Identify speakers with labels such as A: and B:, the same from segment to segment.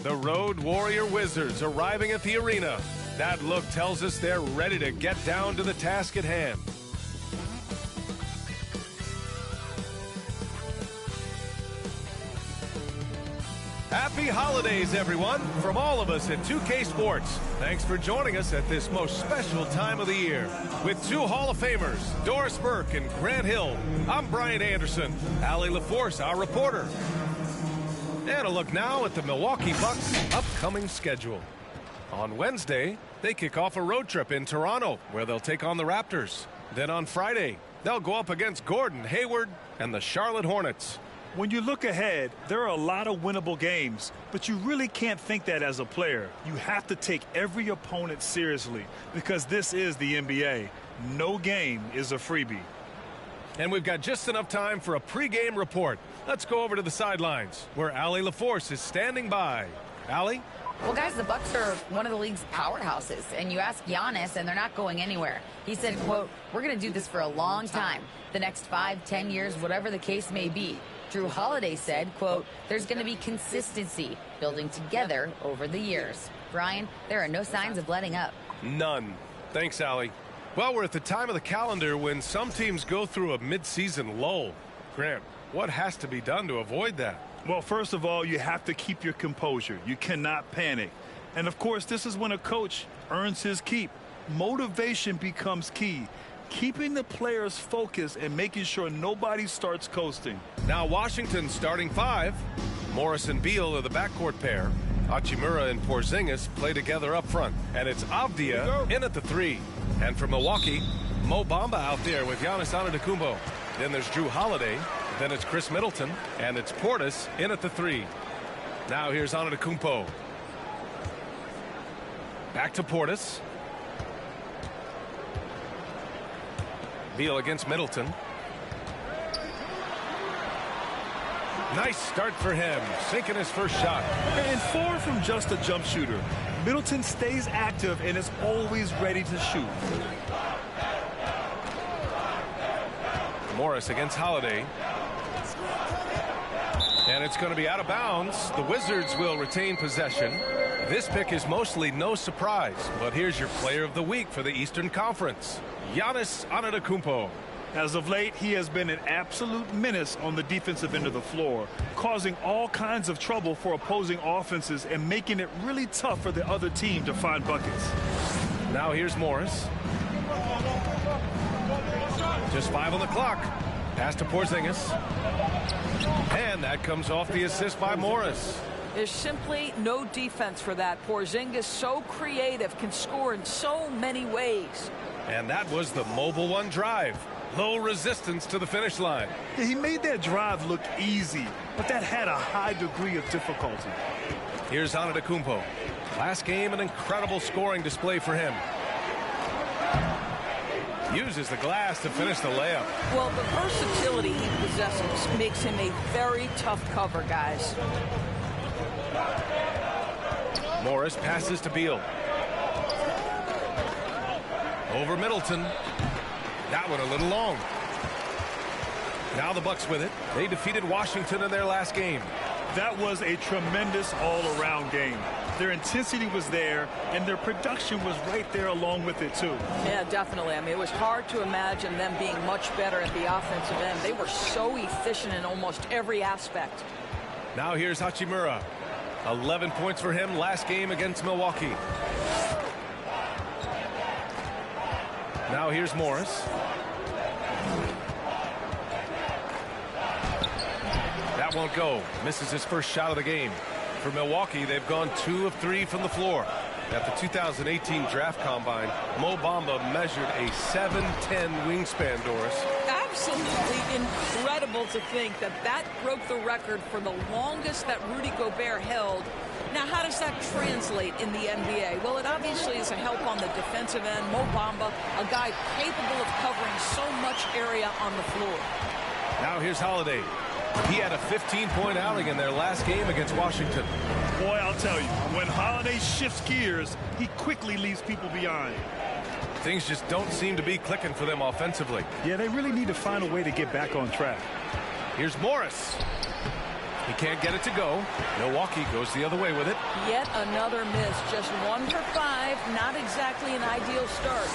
A: The Road Warrior Wizards arriving at the arena. That look tells us they're ready to get down to the task at hand. Happy holidays, everyone, from all of us at 2K Sports. Thanks for joining us at this most special time of the year. With two Hall of Famers, Doris Burke and Grant Hill, I'm Brian Anderson, Allie LaForce, our reporter. And a look now at the Milwaukee Bucks' upcoming schedule. On Wednesday, they kick off a road trip in Toronto, where they'll take on the Raptors. Then on Friday, they'll go up against Gordon Hayward and the Charlotte Hornets.
B: When you look ahead, there are a lot of winnable games, but you really can't think that as a player. You have to take every opponent seriously because this is the NBA. No game is a freebie.
A: And we've got just enough time for a pregame report. Let's go over to the sidelines, where Allie LaForce is standing by. Allie?
C: Well, guys, the Bucks are one of the league's powerhouses, and you ask Giannis, and they're not going anywhere. He said, quote, "We're going to do this for a long time, the next 5, 10 years, whatever the case may be." Drew Holiday said, quote, "There's going to be consistency building together over the years." Brian, there are no signs of letting up.
A: None. Thanks, Allie. Well, we're at the time of the calendar when some teams go through a midseason lull. Grant, what has to be done to avoid that?
B: Well, first of all, you have to keep your composure. You cannot panic. And, of course, this is when a coach earns his keep. Motivation becomes key. Keeping the players focused and making sure nobody starts coasting.
A: Now Washington's starting five. Morris and Beal are the backcourt pair. Hachimura and Porzingis play together up front. And it's Avdia in at the 3. And for Milwaukee, Mo Bamba out there with Giannis Antetokounmpo. Then there's Drew Holiday. Then it's Chris Middleton. And it's Portis in at the 3. Now here's Antetokounmpo. Back to Portis. Beal against Middleton. Nice start for him, sinking his first shot.
B: And far from just a jump shooter, Middleton stays active and is always ready to shoot.
A: Morris against Holiday. And it's going to be out of bounds. The Wizards will retain possession. This pick is mostly no surprise, but here's your player of the week for the Eastern Conference, Giannis Antetokounmpo.
B: As of late, he has been an absolute menace on the defensive end of the floor, causing all kinds of trouble for opposing offenses and making it really tough for the other team to find buckets.
A: Now here's Morris. Just 5 on the clock. Pass to Porzingis. And that comes off the assist by Morris.
D: There's simply no defense for that. Porzingis, so creative, can score in so many ways.
A: And that was the Mobile One drive. Low resistance to the finish line.
B: Yeah, he made that drive look easy, but that had a high degree of difficulty.
A: Here's Antetokounmpo. Last game, an incredible scoring display for him. Uses the glass to finish the layup.
D: Well, the versatility he possesses makes him a very tough cover, guys.
A: Morris passes to Beal. Over Middleton. That one a little long. Now the Bucks with it. They defeated Washington in their last game.
B: That was a tremendous all-around game. Their intensity was there, and their production was right there along with it, too.
D: Yeah, definitely. I mean, it was hard to imagine them being much better at the offensive end. They were so efficient in almost every aspect.
A: Now here's Hachimura. 11 points for him last game against Milwaukee. Now here's Morris. That won't go. Misses his first shot of the game. For Milwaukee, they've gone 2 of 3 from the floor. At the 2018 Draft Combine, Mo Bamba measured a 7'10" wingspan, Doris.
D: Absolutely incredible to think that that broke the record for the longest that Rudy Gobert held. Now, how does that translate in the NBA? Well, it obviously is a help on the defensive end. Mo Bamba, a guy capable of covering so much area on the floor.
A: Now here's Holiday. He had a 15-point outing in their last game against Washington.
B: Boy, I'll tell you, when Holiday shifts gears, he quickly leaves people behind.
A: Things just don't seem to be clicking for them offensively.
B: Yeah, they really need to find a way to get back on track.
A: Here's Morris. He can't get it to go. Milwaukee goes the other way with it.
D: Yet another miss. Just 1 for 5. Not exactly an ideal start.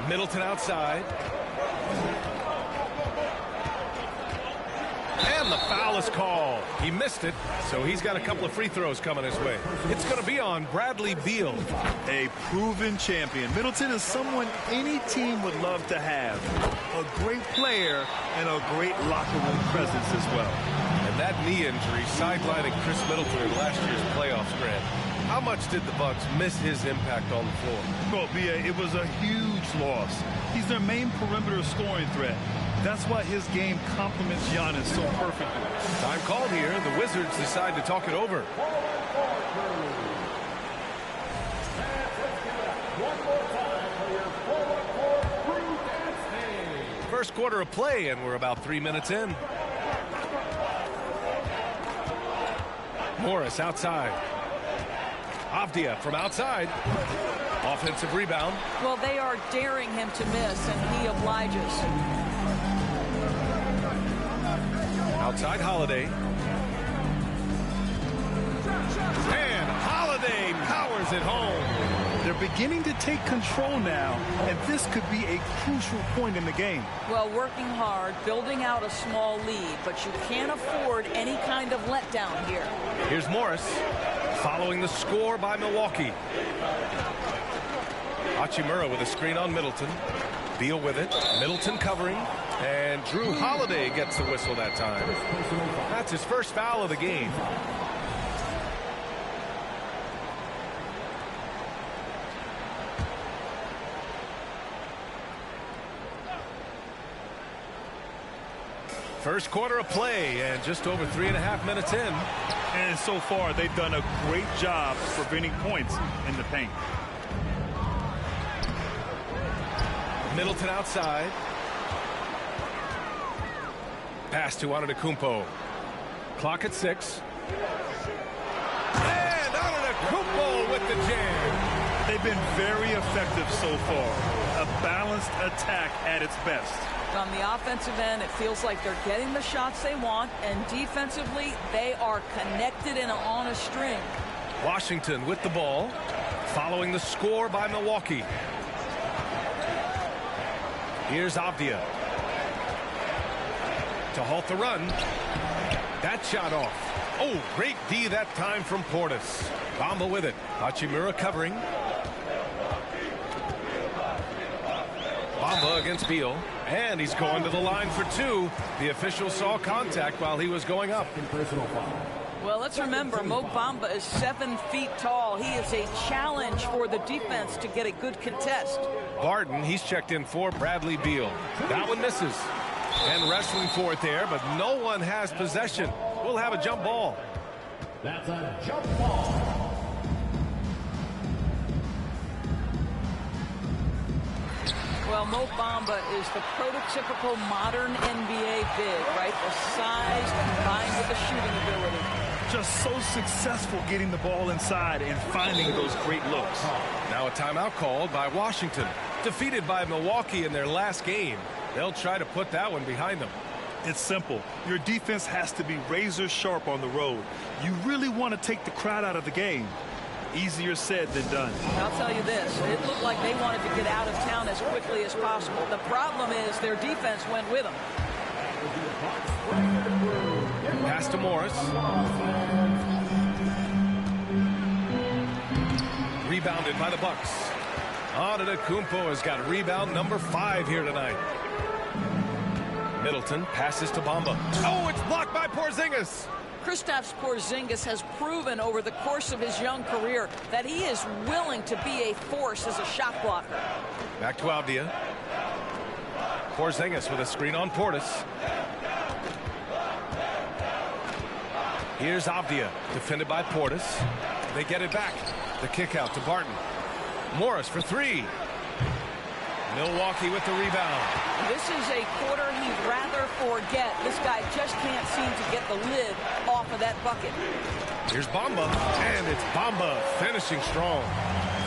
A: Middleton outside. And the foul is called. He missed it, so he's got a couple of free throws coming his way. It's going to be on Bradley Beal.
B: A proven champion. Middleton is someone any team would love to have. A great player and a great locker room presence as well.
A: And that knee injury sidelining Chris Middleton in last year's playoffs, Grant. How much did the Bucks miss his impact on the floor?
B: Well, B.A., it was a huge loss. He's their main perimeter scoring threat. That's why his game complements Giannis so perfectly.
A: Time called here. The Wizards decide to talk it over. First quarter of play, and we're about 3 minutes in. Morris outside. Avdia from outside. Offensive rebound.
D: Well, they are daring him to miss, and he obliges.
A: Outside Holiday. And Holiday powers it home.
B: They're beginning to take control now, and this could be a crucial point in the game.
D: Well, working hard, building out a small lead, but you can't afford any kind of letdown here.
A: Here's Morris following the score by Milwaukee. Hachimura with a screen on Middleton. Beal with it. Middleton covering. And Drew Holiday gets the whistle that time. That's his first foul of the game. First quarter of play, and just over 3.5 minutes in.
B: And so far, they've done a great job preventing points in the paint.
A: Middleton outside. Pass to Antetokounmpo. Clock at 6. And Antetokounmpo with the jam.
B: They've been very effective so far. A balanced attack at its best.
D: On the offensive end, it feels like they're getting the shots they want, and defensively, they are connected and on a string.
A: Washington with the ball, following the score by Milwaukee. Here's Avdia to halt the run. That shot off. Oh, great D that time from Portis. Bamba with it. Hachimura covering. Bamba against Beal. And he's going to the line for 2. The official saw contact while he was going up.
D: Well, let's remember, Mo Bamba is 7 feet tall. He is a challenge for the defense to get a good contest.
A: Barton, he's checked in for Bradley Beal. That one misses. And wrestling for it there, but no one has possession. We'll have a jump ball.
E: That's a jump ball.
D: Well, Mo Bamba is the prototypical modern NBA big, right? The size combined with the shooting ability.
B: Just so successful getting the ball inside and finding those great looks.
A: Now a timeout called by Washington. Defeated by Milwaukee in their last game. They'll try to put that one behind them.
B: It's simple. Your defense has to be razor sharp on the road. You really want to take the crowd out of the game. Easier said than done.
D: I'll tell you this, it looked like they wanted to get out of town as quickly as possible. The problem is their defense went with them.
A: Pass to Morris. Rebounded by the Bucks. Antetokounmpo has got rebound number 5 here tonight. Middleton passes to Bamba. Oh, it's blocked by Porzingis.
D: Kristaps Porzingis has proven over the course of his young career that he is willing to be a force as a shot blocker.
A: Back to Avdia. Porzingis with a screen on Portis. Here's Avdia, defended by Portis. They get it back. The kick out to Barton. Morris for 3. Milwaukee with the rebound.
D: This is a quarter he'd rather forget. This guy just can't seem to get the lid off of that bucket.
A: Here's Bamba, and it's Bamba finishing strong.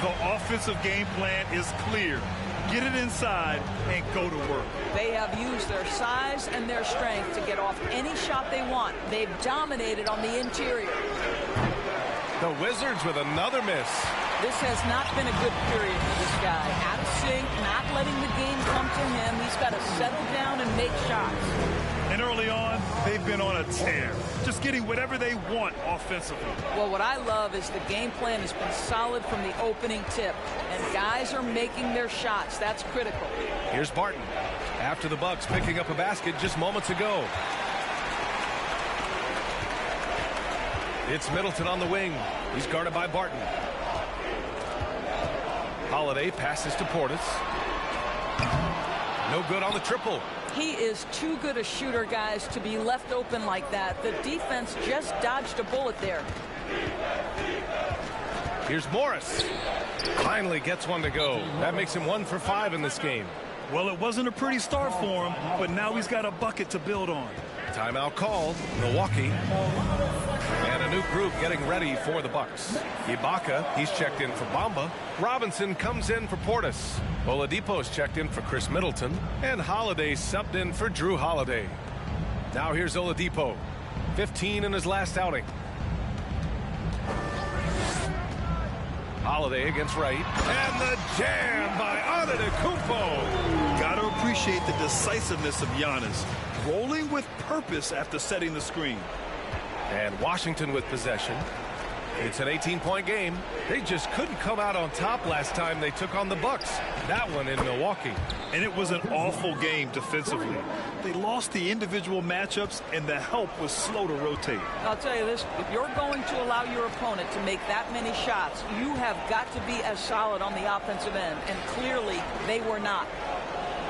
B: The offensive game plan is clear. get it inside, and go to work.
D: They have used their size and their strength to get off any shot they want. They've dominated on the interior.
A: The Wizards with another miss.
D: This has not been a good period for this guy. Out of sync, not letting the game come to him. He's got to settle down and make shots.
B: And early on, they've been on a tear, just getting whatever they want offensively.
D: Well, what I love is the game plan has been solid from the opening tip, and guys are making their shots. That's critical.
A: Here's Barton after the Bucks picking up a basket just moments ago. It's Middleton on the wing. He's guarded by Barton. Holiday passes to Portis. No good on the triple.
D: He is too good a shooter, guys, to be left open like that. The defense just dodged a bullet there.
A: Here's Morris. Finally gets one to go. That makes him 1 for 5 in this game.
B: Well, it wasn't a pretty start for him, but now he's got a bucket to build on.
A: Timeout called. Milwaukee. And a new group getting ready for the Bucks. Ibaka, he's checked in for Bamba. Robinson comes in for Portis. Oladipo's checked in for Chris Middleton. And Holiday subbed in for Drew Holiday. Now here's Oladipo. 15 in his last outing. Holiday against Wright. And the jam by Antetokounmpo.
B: Gotta appreciate the decisiveness of Giannis. Rolling with purpose after setting the screen.
A: And Washington with possession. It's an 18-point game. They just couldn't come out on top last time they took on the Bucks. That one in Milwaukee.
B: And it was an awful game defensively. They lost the individual matchups, and the help was slow to rotate.
D: I'll tell you this, if you're going to allow your opponent to make that many shots, you have got to be as solid on the offensive end, and clearly they were not.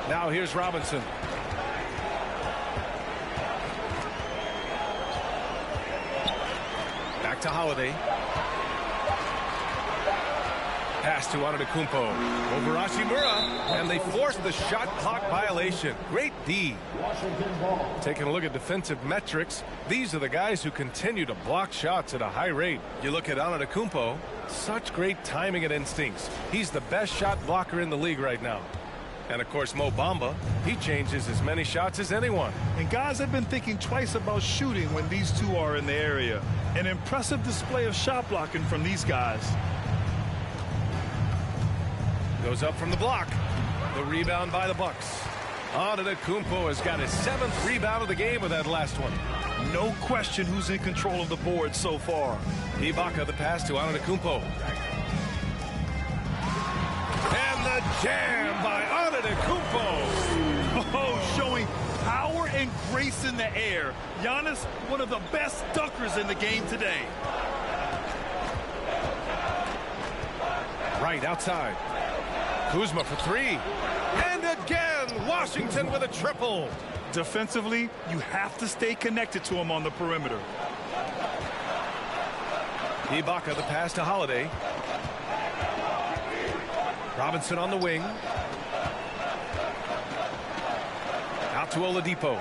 A: Now here's Robinson. Back to Holiday. Pass to Antetokounmpo. Over Hachimura. And they forced the shot clock violation. Great D. Taking a look at defensive metrics. These are the guys who continue to block shots at a high rate. You look at Antetokounmpo. Such great timing and instincts. He's the best shot blocker in the league right now. And of course, Mo Bamba, he changes as many shots as anyone.
B: And guys have been thinking twice about shooting when these two are in the area. An impressive display of shot blocking from these guys.
A: Goes up from the block. The rebound by the Bucks. Antetokounmpo has got his 7th rebound of the game with that last one.
B: No question who's in control of the board so far.
A: Ibaka the pass to Antetokounmpo. And the jam by Antetokounmpo.
B: Oh, showing power and grace in the air. Giannis, one of the best dunkers in the game today.
A: Right outside. Kuzma for 3. And again, Washington with a triple.
B: Defensively, you have to stay connected to him on the perimeter.
A: Ibaka the pass to Holiday. Robinson on the wing. Out to Oladipo.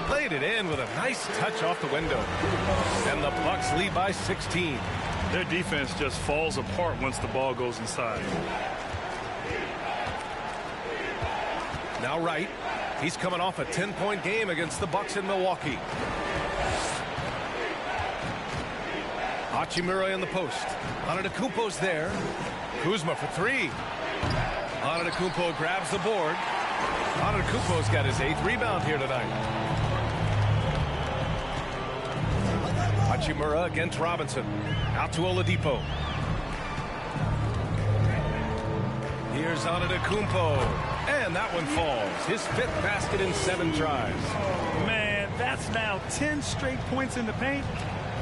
A: Played it in with a nice touch off the window. And the Bucks lead by 16.
B: Their defense just falls apart once the ball goes inside.
A: Now Wright. He's coming off a 10-point game against the Bucks in Milwaukee. Hachimura in the post. Antetokounmpo's there. Kuzma for 3. Antetokounmpo grabs the board. Antetokounmpo's got his 8th rebound here tonight. Hachimura against Robinson. Out to Oladipo. Here's Antetokounmpo. And that one falls. His 5th basket in 7 tries.
B: Man, that's now 10 straight points in the paint.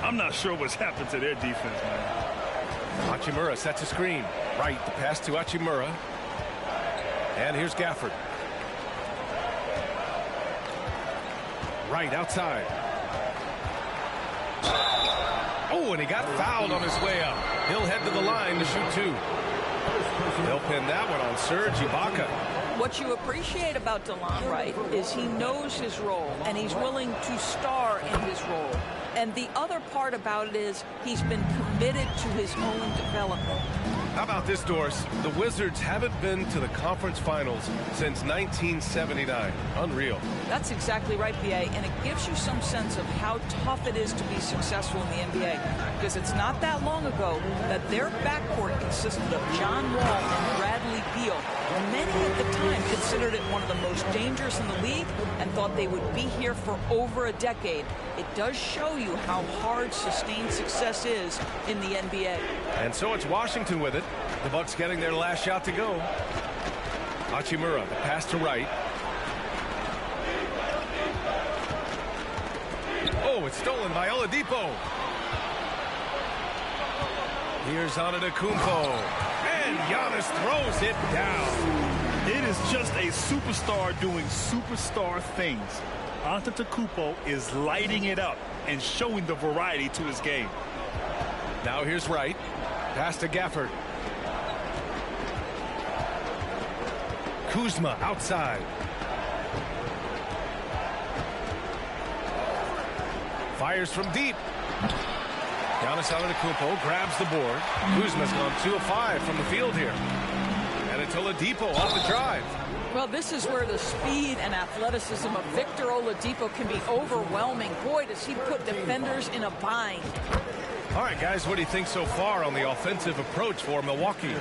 B: I'm not sure what's happened to their defense, man.
A: Hachimura sets a screen. Right, the pass to Hachimura. And here's Gafford. Right outside. Oh, and he got fouled on his way up. He'll head to the line to shoot 2. They'll pin that one on Serge Ibaka.
D: What you appreciate about DeLon Wright is he knows his role, and he's willing to star in his role. And the other part about it is he's been committed to his own development.
A: How about this, Doris? The Wizards haven't been to the conference finals since 1979. Unreal.
D: That's exactly right, B.A., and it gives you some sense of how tough it is to be successful in the NBA, because it's not that long ago that their backcourt consisted of John Wall and Bradley Beal. Many at the time considered it one of the most dangerous in the league and thought they would be here for over a decade. It does show you how hard sustained success is in the NBA.
A: And so it's Washington with it. The Bucks getting their last shot to go. Hachimura, the pass to right. Oh, it's stolen by Oladipo. Here's Antetokounmpo. And Giannis throws it down.
B: It is just a superstar doing superstar things. Antetokounmpo is lighting it up and showing the variety to his game.
A: Now here's Wright. Pass to Gafford. Kuzma outside. Fires from deep. Giannis Antetokounmpo grabs the board. Kuzma's gone 2 of 5 from the field here. And it's Oladipo off the drive.
D: Well, this is where the speed and athleticism of Victor Oladipo can be overwhelming. Boy, does he put defenders in a bind.
A: All right, guys, what do you think so far on the offensive approach for Milwaukee?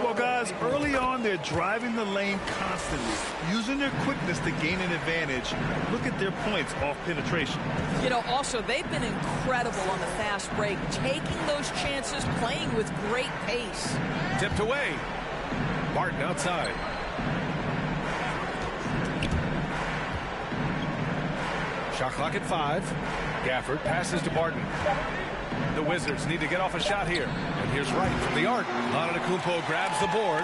B: Well, guys, early on, they're driving the lane constantly, using their quickness to gain an advantage. Look at their points off penetration.
D: You know, also, they've been incredible on the fast break, taking those chances, playing with great pace.
A: Tipped away. Barton outside. Shot clock at 5. Gafford passes to Barton. The Wizards need to get off a shot here. And here's Wright from the arc. Antetokounmpo grabs the board.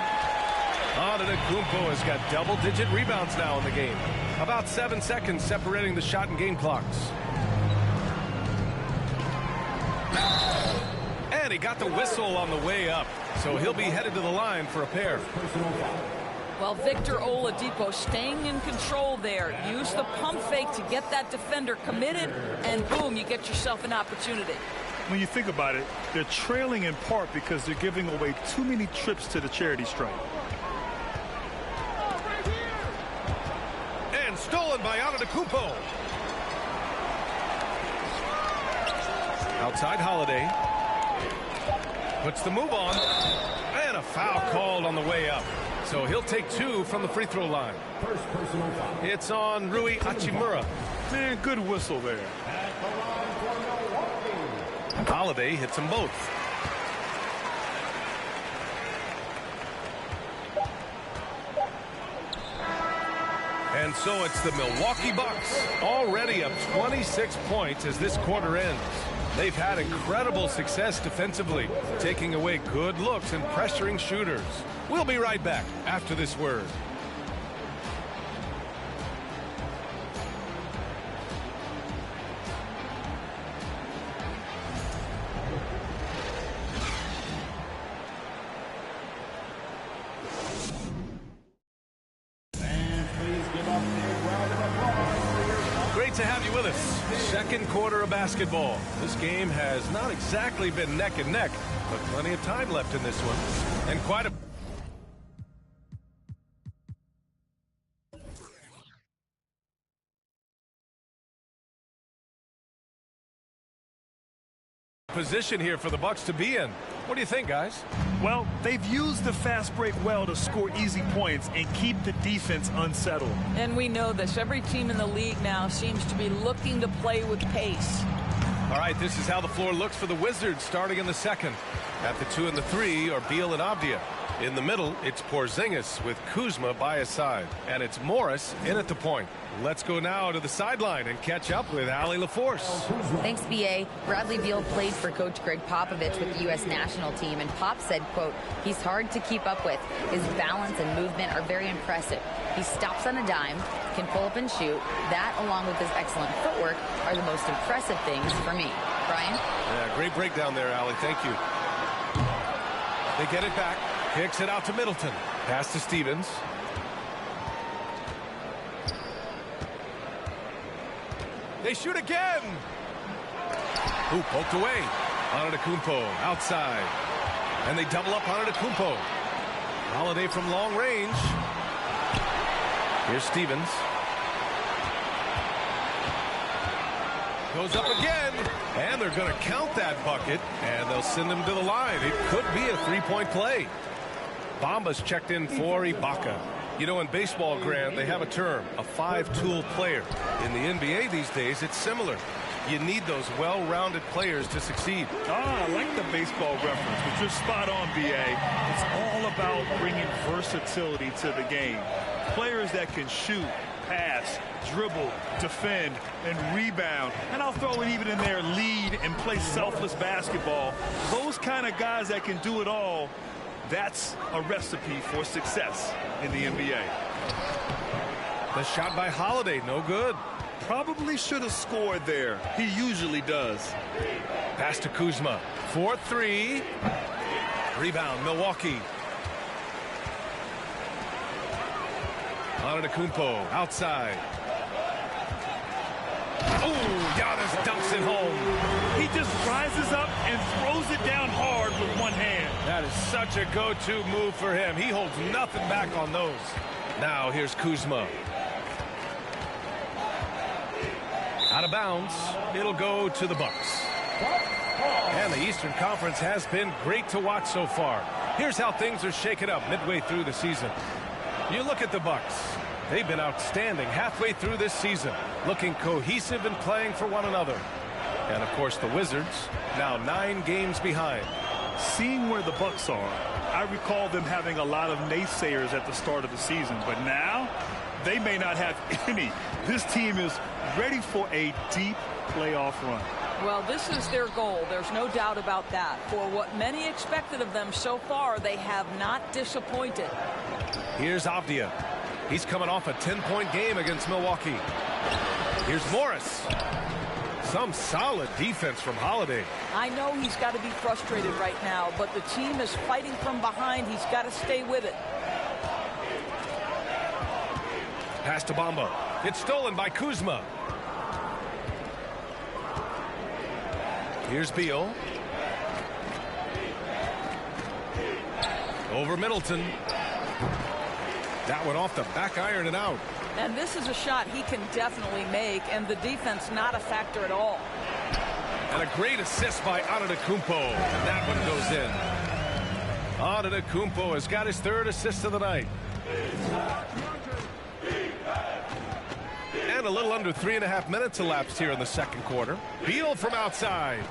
A: Antetokounmpo has got double-digit rebounds now in the game. About 7 seconds separating the shot and game clocks. And he got the whistle on the way up. So he'll be headed to the line for a pair.
D: Well, Victor Oladipo staying in control there. Use the pump fake to get that defender committed, and boom, you get yourself an opportunity.
B: When you think about it, they're trailing in part because they're giving away too many trips to the charity stripe.
A: And stolen by Antetokounmpo. Outside Holiday. Puts the move on. And a foul called on the way up. So he'll take 2 from the free throw line. It's on Rui Hachimura.
B: Man, good whistle there.
A: Holiday hits them both. And so it's the Milwaukee Bucks, already up 26 points as this quarter ends. They've had incredible success defensively, taking away good looks and pressuring shooters. We'll be right back after this word. To have you with us. Second quarter of basketball. This game has not exactly been neck and neck, but plenty of time left in this one. And quite a position here for the Bucks to be in. What do you think, guys?
B: Well, they've used the fast break well to score easy points and keep the defense unsettled.
D: And we know this. Every team in the league now seems to be looking to play with pace.
A: All right, this is how the floor looks for the Wizards starting in the second. At the 2 and the 3 are Beal and Avdija. In the middle, it's Porzingis with Kuzma by his side. And it's Morris in at the point. Let's go now to the sideline and catch up with Allie LaForce.
C: Thanks, B.A. Bradley Beal played for Coach Greg Popovich with the U.S. national team, and Pop said, quote, he's hard to keep up with. His balance and movement are very impressive. He stops on a dime, can pull up and shoot. That, along with his excellent footwork, are the most impressive things for me. Brian?
A: Yeah, great breakdown there, Allie. Thank you. They get it back. Kicks it out to Middleton. Pass to Stevens. They shoot again. Who poked away? Antetokounmpo outside. And they double up on Antetokounmpo. Holiday from long range. Here's Stevens. Goes up again. And they're going to count that bucket. And they'll send him to the line. It could be a three-point play. Bamba's checked in for Ibaka. You know, in baseball, Grant, they have a term, a five-tool player. In the NBA these days, it's similar. You need those well-rounded players to succeed.
B: I like the baseball reference, but you're spot on, BA. It's all about bringing versatility to the game. Players that can shoot, pass, dribble, defend, and rebound. And I'll throw it even in there, lead and play selfless basketball. Those kind of guys that can do it all, that's a recipe for success in the NBA.
A: The shot by Holiday, no good.
B: Probably should have scored there. He usually does.
A: Pass to Kuzma. 4-3. Rebound, Milwaukee. Antetokounmpo outside. Oh, Giannis dunks it home.
B: He just rises up and throws it down hard with one hand.
A: That is such a go-to move for him. He holds nothing back on those. Now here's Kuzma. Out of bounds. It'll go to the Bucks. And the Eastern Conference has been great to watch so far. Here's how things are shaken up midway through the season. You look at the Bucks. They've been outstanding halfway through this season, looking cohesive and playing for one another. And, of course, the Wizards, now 9 games behind.
B: Seeing where the Bucks are, I recall them having a lot of naysayers at the start of the season, but now they may not have any. This team is ready for a deep playoff run.
D: Well, this is their goal. There's no doubt about that. For what many expected of them so far, they have not disappointed.
A: Here's Avdia. He's coming off a 10-point game against Milwaukee. Here's Morris. Some solid defense from Holiday.
D: I know he's got to be frustrated right now, but the team is fighting from behind. He's got to stay with it.
A: Pass to Bamba. It's stolen by Kuzma. Here's Beal. Over Middleton. That one off the back iron and out.
D: And this is a shot he can definitely make, and the defense not a factor at all.
A: And a great assist by Antetokounmpo. And that one goes in. Antetokounmpo has got his 3rd assist of the night. And a little under 3.5 minutes elapsed here in the second quarter. Beal from outside.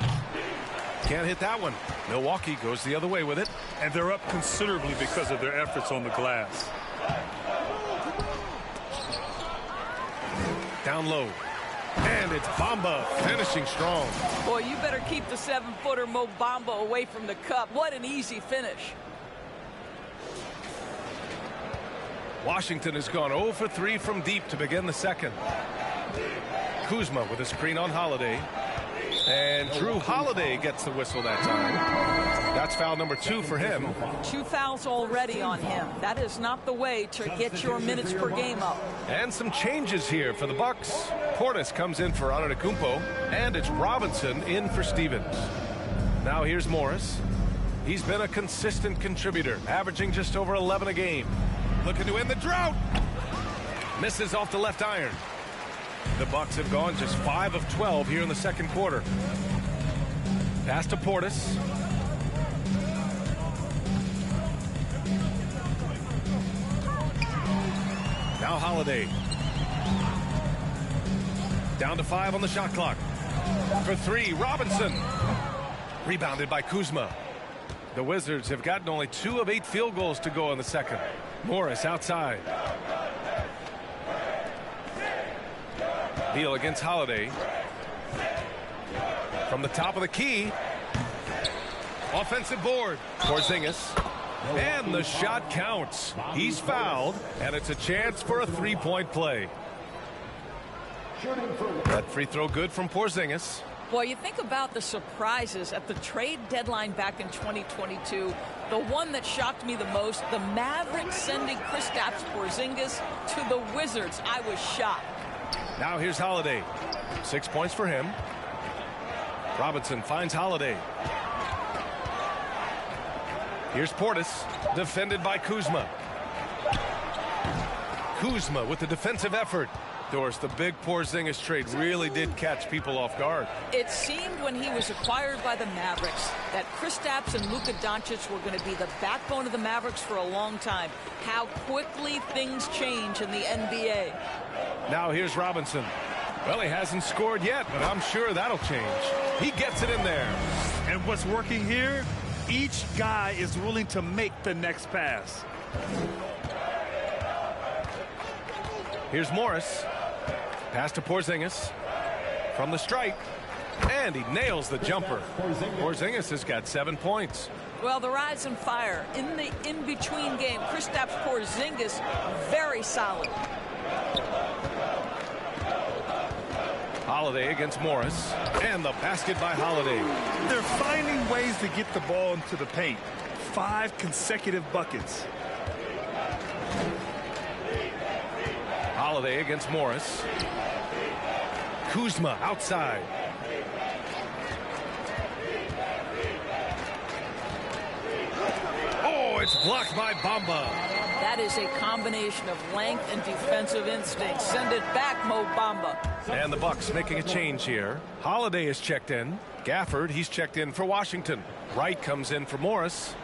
A: Can't hit that one. Milwaukee goes the other way with it.
B: And they're up considerably because of their efforts on the glass.
A: Down low. And it's Bamba finishing strong.
D: Boy, you better keep the 7-footer Mo Bamba away from the cup. What an easy finish.
A: Washington has gone 0 for 3 from deep to begin the second. Kuzma with a screen on Holiday. And Drew Holiday gets the whistle that time. That's foul number 2 for him.
D: 2 fouls already on him. That is not the way to get your minutes per game up.
A: And some changes here for the Bucks. Portis comes in for Antetokounmpo, and it's Robinson in for Stevens. Now here's Morris. He's been a consistent contributor, averaging just over 11 a game. Looking to end the drought. Misses off the left iron. The Bucks have gone just 5 of 12 here in the second quarter. Pass to Portis. Now Holiday. Down to 5 on the shot clock. For 3, Robinson. Rebounded by Kuzma. The Wizards have gotten only 2 of 8 field goals to go in the second. Morris outside. Beal against Holiday. From the top of the key. Offensive board. Porzingis. And the shot counts. He's fouled, and it's a chance for a 3-point play. That free throw good from Porzingis.
D: Boy, you think about the surprises at the trade deadline back in 2022. The one that shocked me the most, the Mavericks sending Kristaps Porzingis to the Wizards. I was shocked.
A: Now here's Holiday. 6 points for him. Here's Portis, defended by Kuzma. Kuzma with the defensive effort. Doris, the big Porzingis trade really did catch people off guard.
D: It seemed when he was acquired by the Mavericks that Kristaps and Luka Doncic were going to be the backbone of the Mavericks for a long time. How quickly things change in the NBA.
A: Now here's Robinson. Well, he hasn't scored yet, but I'm sure that'll change. He gets it in there.
B: And what's working here? Each guy is willing to make the next pass.
A: Here's Morris. Pass to Porzingis. From the stripe. And he nails the jumper. Porzingis has got 7 points.
D: Well, the rise and fire in the in-between game. Kristaps Porzingis, very solid.
A: Holiday against Morris. And the basket by Holiday.
B: They're finding ways to get the ball into the paint. 5 consecutive buckets.
A: Holiday against Morris. Kuzma outside. Oh, it's blocked by Bamba.
D: That is a combination of length and defensive instinct. Send it back, Mo Bamba.
A: And the Bucks making a change here. Holiday is checked in. Gafford, he's checked in for Washington. Wright comes in for Morris.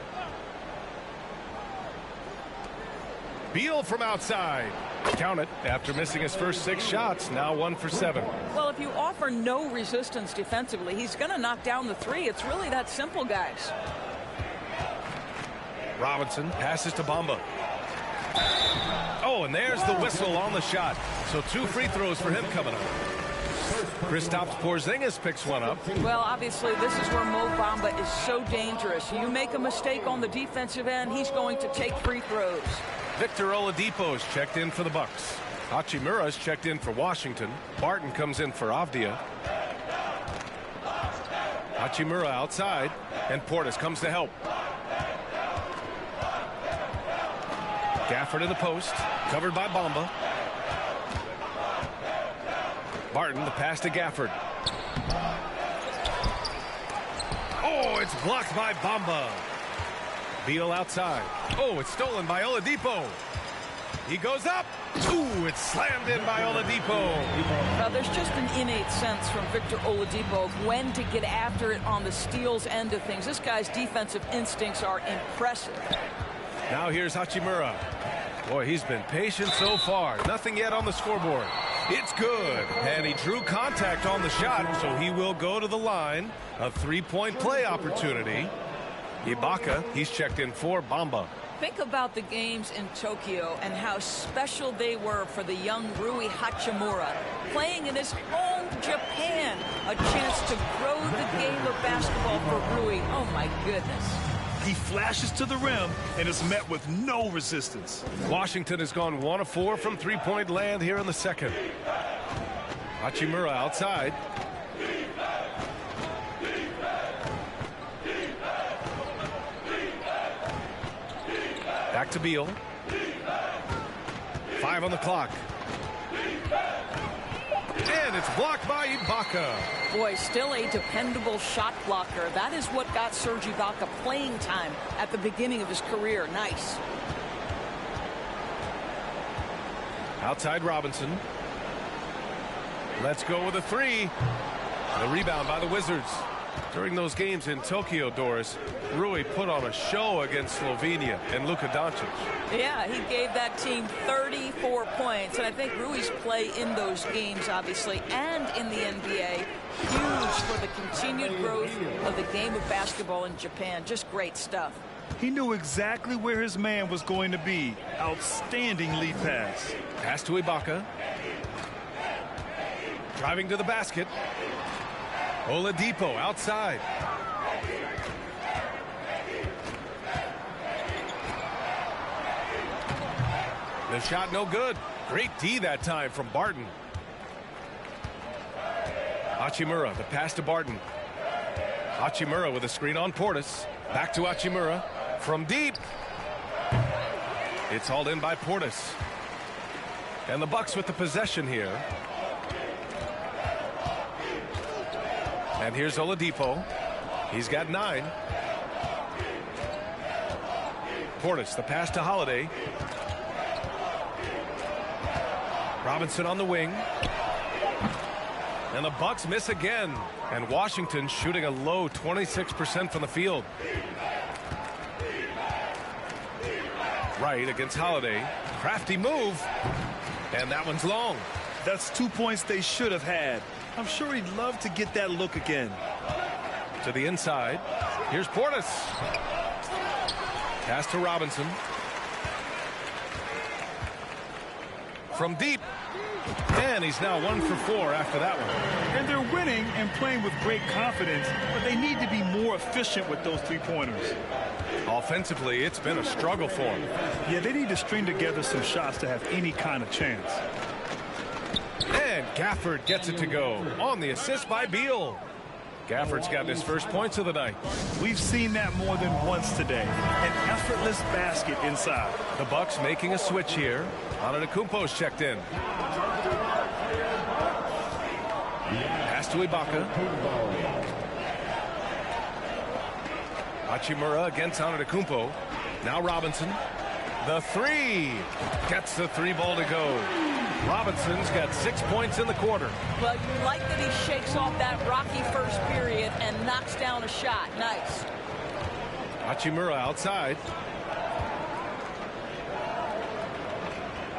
A: Beal from outside. Count it. After missing his first 6 shots, now 1 for 7.
D: Well, if you offer no resistance defensively, he's going to knock down the 3. It's really that simple, guys.
A: Robinson passes to Bamba. Oh, and there's the whistle on the shot. So 2 free throws for him coming up. Kristaps Porzingis picks one up.
D: Well, obviously, this is where Mo Bamba is so dangerous. You make a mistake on the defensive end, he's going to take free throws.
A: Victor Oladipo's checked in for the Bucks. Hachimura's checked in for Washington. Barton comes in for Avdia. Hachimura outside, and Portis comes to help. Gafford in the post, covered by Bamba. Barton, the pass to Gafford. Oh, it's blocked by Bamba. Beal outside. Oh, it's stolen by Oladipo. He goes up. Ooh, it's slammed in by Oladipo.
D: There's just an innate sense from Victor Oladipo of when to get after it on the steals end of things. This guy's defensive instincts are impressive.
A: Now here's Hachimura. Boy, he's been patient so far. Nothing yet on the scoreboard. It's good. And he drew contact on the shot, so he will go to the line. A 3-point play opportunity. Ibaka, he's checked in for Bamba.
D: Think about the games in Tokyo and how special they were for the young Rui Hachimura. Playing in his home Japan, a chance to grow the game of basketball for Rui. Oh my goodness.
B: He flashes to the rim and is met with no resistance.
A: Washington has gone 1 of 4 from 3-point land here in the second. Hachimura outside. Back to Beal. 5 on the clock. And it's blocked by Ibaka.
D: Boy, still a dependable shot blocker. That is what got Serge Ibaka playing time at the beginning of his career. Nice.
A: Outside Robinson. Let's go with a 3. The rebound by the Wizards. During those games in Tokyo, Doris, Rui put on a show against Slovenia and Luka Doncic.
D: Yeah, he gave that team 34 points. And I think Rui's play in those games, obviously, and in the NBA, huge for the continued growth of the game of basketball in Japan. Just great stuff.
B: He knew exactly where his man was going to be. Outstanding lead pass.
A: Pass to Ibaka. Driving to the basket. Oladipo outside. The shot no good. Great D that time from Barton. Hachimura, the pass to Barton. Hachimura with a screen on Portis. Back to Hachimura. From deep. It's hauled in by Portis. And the Bucks with the possession here. And here's Oladipo. He's got 9. Portis, the pass to Holiday. Robinson on the wing. And the Bucks miss again. And Washington shooting a low 26% from the field. Right against Holiday. Crafty move. And that one's long.
B: That's 2 points they should have had. I'm sure he'd love to get that look again.
A: To the inside. Here's Portis. Pass to Robinson. From deep. And he's now 1 for 4 after that one.
B: And they're winning and playing with great confidence, but they need to be more efficient with those three-pointers.
A: Offensively, it's been a struggle for them.
B: Yeah, they need to string together some shots to have any kind of chance.
A: And Gafford gets it to go on the assist by Beal. Gafford's got his first points of the night.
B: We've seen that more than once today. An effortless basket inside.
A: The Bucks making a switch here. Antetokounmpo's checked in. Pass to Ibaka. Hachimura against Antetokounmpo. Now Robinson. The three. Gets the three ball to go. Robinson's got 6 points in the quarter.
D: Well, you like that he shakes off that rocky first period and knocks down a shot. Nice.
A: Hachimura outside.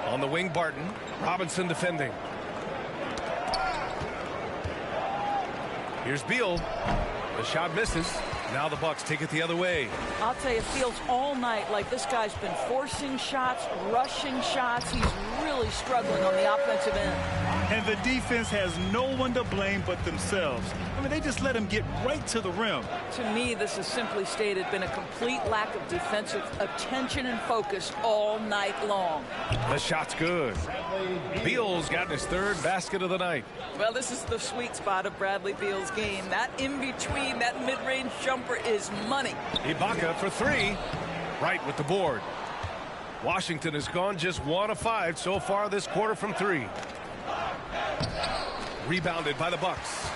A: On the wing, Barton. Robinson defending. Here's Beal. The shot misses. Now the Bucks take it the other way.
D: I'll tell you, it feels all night like this guy's been forcing shots, rushing shots. He's really struggling on the offensive end.
B: And the defense has no one to blame but themselves. I mean, they just let him get right to the rim.
D: To me, this has simply stated been a complete lack of defensive attention and focus all night long.
A: The shot's good. Beal's gotten his third basket of the night.
D: Well, this is the sweet spot of Bradley Beal's game. That in-between, that mid-range jumper is money.
A: Ibaka for three. Right with the board. Washington has gone just 1 of 5 so far this quarter from three. Rebounded by the Bucks.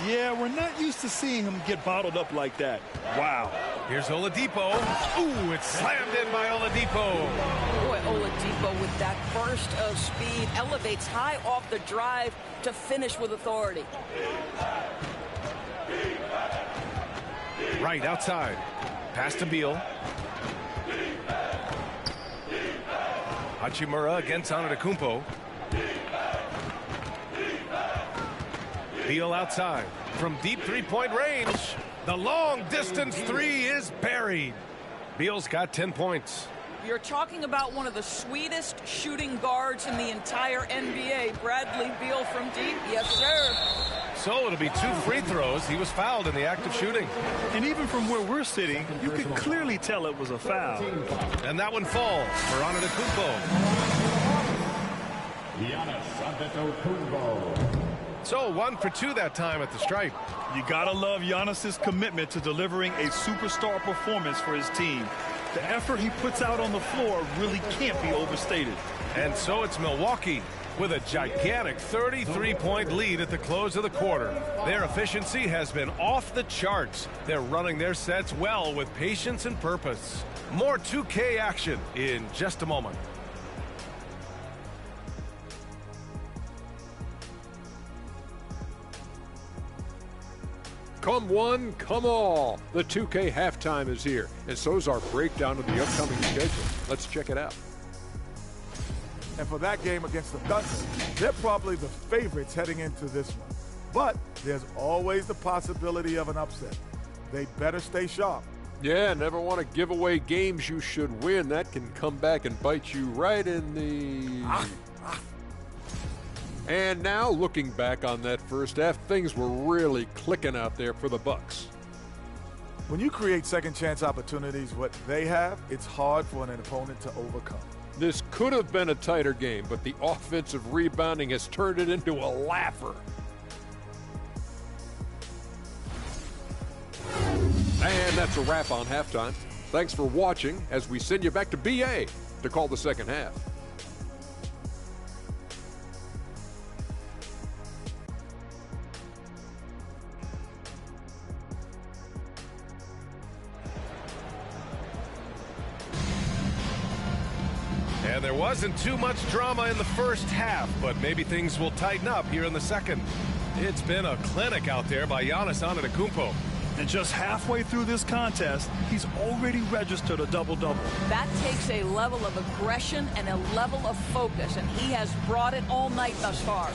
B: Yeah, we're not used to seeing him get bottled up like that. Wow.
A: Here's Oladipo. Ooh, it's slammed in by Oladipo.
D: Boy, Oladipo with that burst of speed elevates high off the drive to finish with authority.
A: Right outside. Pass to Beal. Hachimura against Antetokounmpo. Beal outside. From deep three-point range. The long-distance three is buried. Beal's got 10 points.
D: You're talking about one of the sweetest shooting guards in the entire NBA. Bradley Beal from deep. Yes, sir.
A: So it'll be 2 free throws. He was fouled in the act of shooting.
B: And even from where we're sitting, you can clearly tell it was a foul.
A: And that one falls for Antetokounmpo.
E: Giannis Antetokounmpo.
A: So 1 for 2 that time at the stripe.
B: You gotta love Giannis's commitment to delivering a superstar performance for his team. The effort he puts out on the floor really can't be overstated.
A: And so it's Milwaukee with a gigantic 33-point lead at the close of the quarter. Their efficiency has been off the charts. They're running their sets well with patience and purpose. More 2K action in just a moment.
F: Come one, come all. The 2K halftime is here, and so's our breakdown of the upcoming schedule. Let's check it out.
G: And for that game against the Thunder, they're probably the favorites heading into this one. But there's always the possibility of an upset. They better stay sharp.
F: Yeah, never want to give away games you should win. That can come back and bite you right in the... And now, looking back on that first half, things were really clicking out there for the Bucks.
G: When you create second chance opportunities, what they have, it's hard for an opponent to overcome.
F: This could have been a tighter game, but the offensive rebounding has turned it into a laugher. And that's a wrap on halftime. Thanks for watching as we send you back to BA to call the second half.
A: there wasn't too much drama in the first half, but maybe things will tighten up here in the second. It's been a clinic out there by Giannis Antetokounmpo.
B: And just halfway through this contest, he's already registered a double-double.
D: That takes a level of aggression and a level of focus, and he has brought it all night thus far.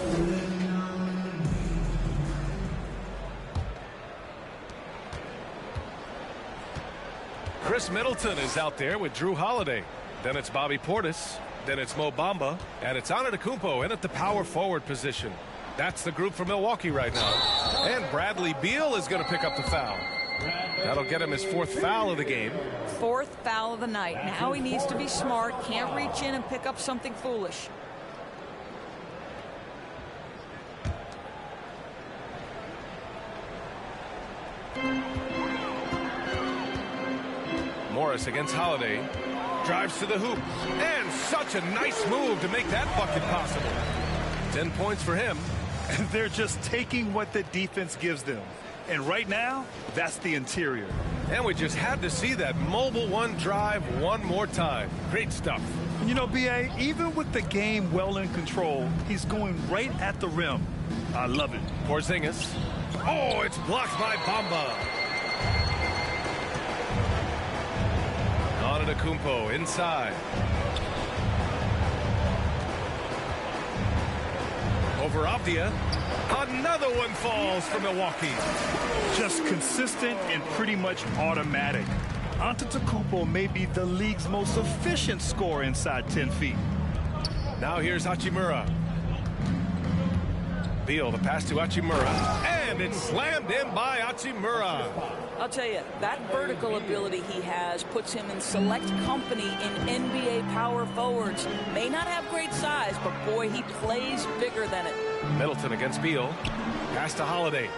A: Chris Middleton is out there with Drew Holiday. Then it's Bobby Portis. Then it's Mo Bamba. And it's Antetokounmpo in at the power forward position. That's the group for Milwaukee right now. And Bradley Beal is going to pick up the foul. That'll get him his 4th foul of the game.
D: 4th foul of the night. Now he needs to be smart. Can't reach in and pick up something foolish.
A: Morris against Holiday. Drives to the hoop. And such a nice move to make that bucket possible. 10 points for him.
B: And they're just taking what the defense gives them. And right now, that's the interior.
A: And we just had to see that mobile one drive one more time. Great stuff.
B: And you know, B.A., even with the game well in control, he's going right at the rim. I love it.
A: Porzingis. Oh, it's blocked by Bamba. Antetokounmpo inside. Over Avdia. Another one falls for Milwaukee.
B: Just consistent and pretty much automatic. Antetokounmpo may be the league's most efficient scorer inside 10 feet.
A: Now here's Hachimura. Beal, the pass to Hachimura. And it's slammed in by Hachimura.
D: I'll tell you, that vertical ability he has puts him in select company in NBA power forwards. May not have great size, but boy, he plays bigger than it.
A: Middleton against Beal. Pass to Holiday.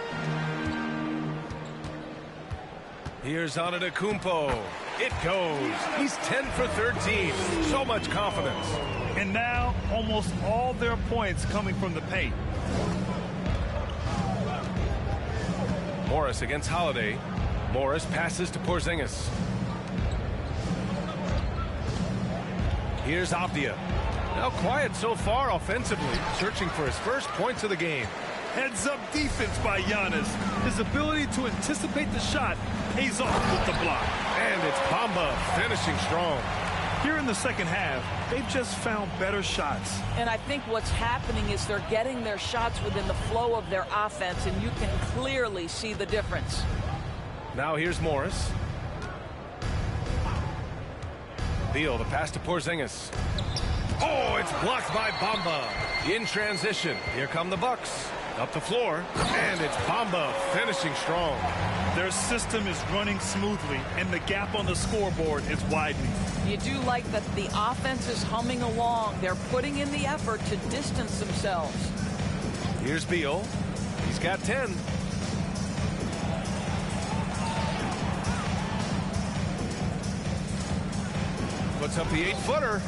A: Here's Antetokounmpo. It goes. He's 10 for 13. So much confidence.
B: And now, almost all their points coming from the paint.
A: Morris against Holiday. Morris passes to Porzingis. Here's Avdia. Now quiet so far offensively, searching for his first points of the game.
B: Heads-up defense by Giannis. His ability to anticipate the shot pays off with the block.
A: And it's Bamba finishing strong.
B: Here in the second half, they've just found better shots.
D: And I think what's happening is they're getting their shots within the flow of their offense, and you can clearly see the difference.
A: Now here's Morris. Beal, the pass to Porzingis. Oh, it's blocked by Bamba. In transition. Here come the Bucks. Up the floor. And it's Bamba finishing strong.
B: Their system is running smoothly, and the gap on the scoreboard is widening.
D: You do like that the offense is humming along. They're putting in the effort to distance themselves.
A: Here's Beal. He's got 10. Puts up the 8-footer.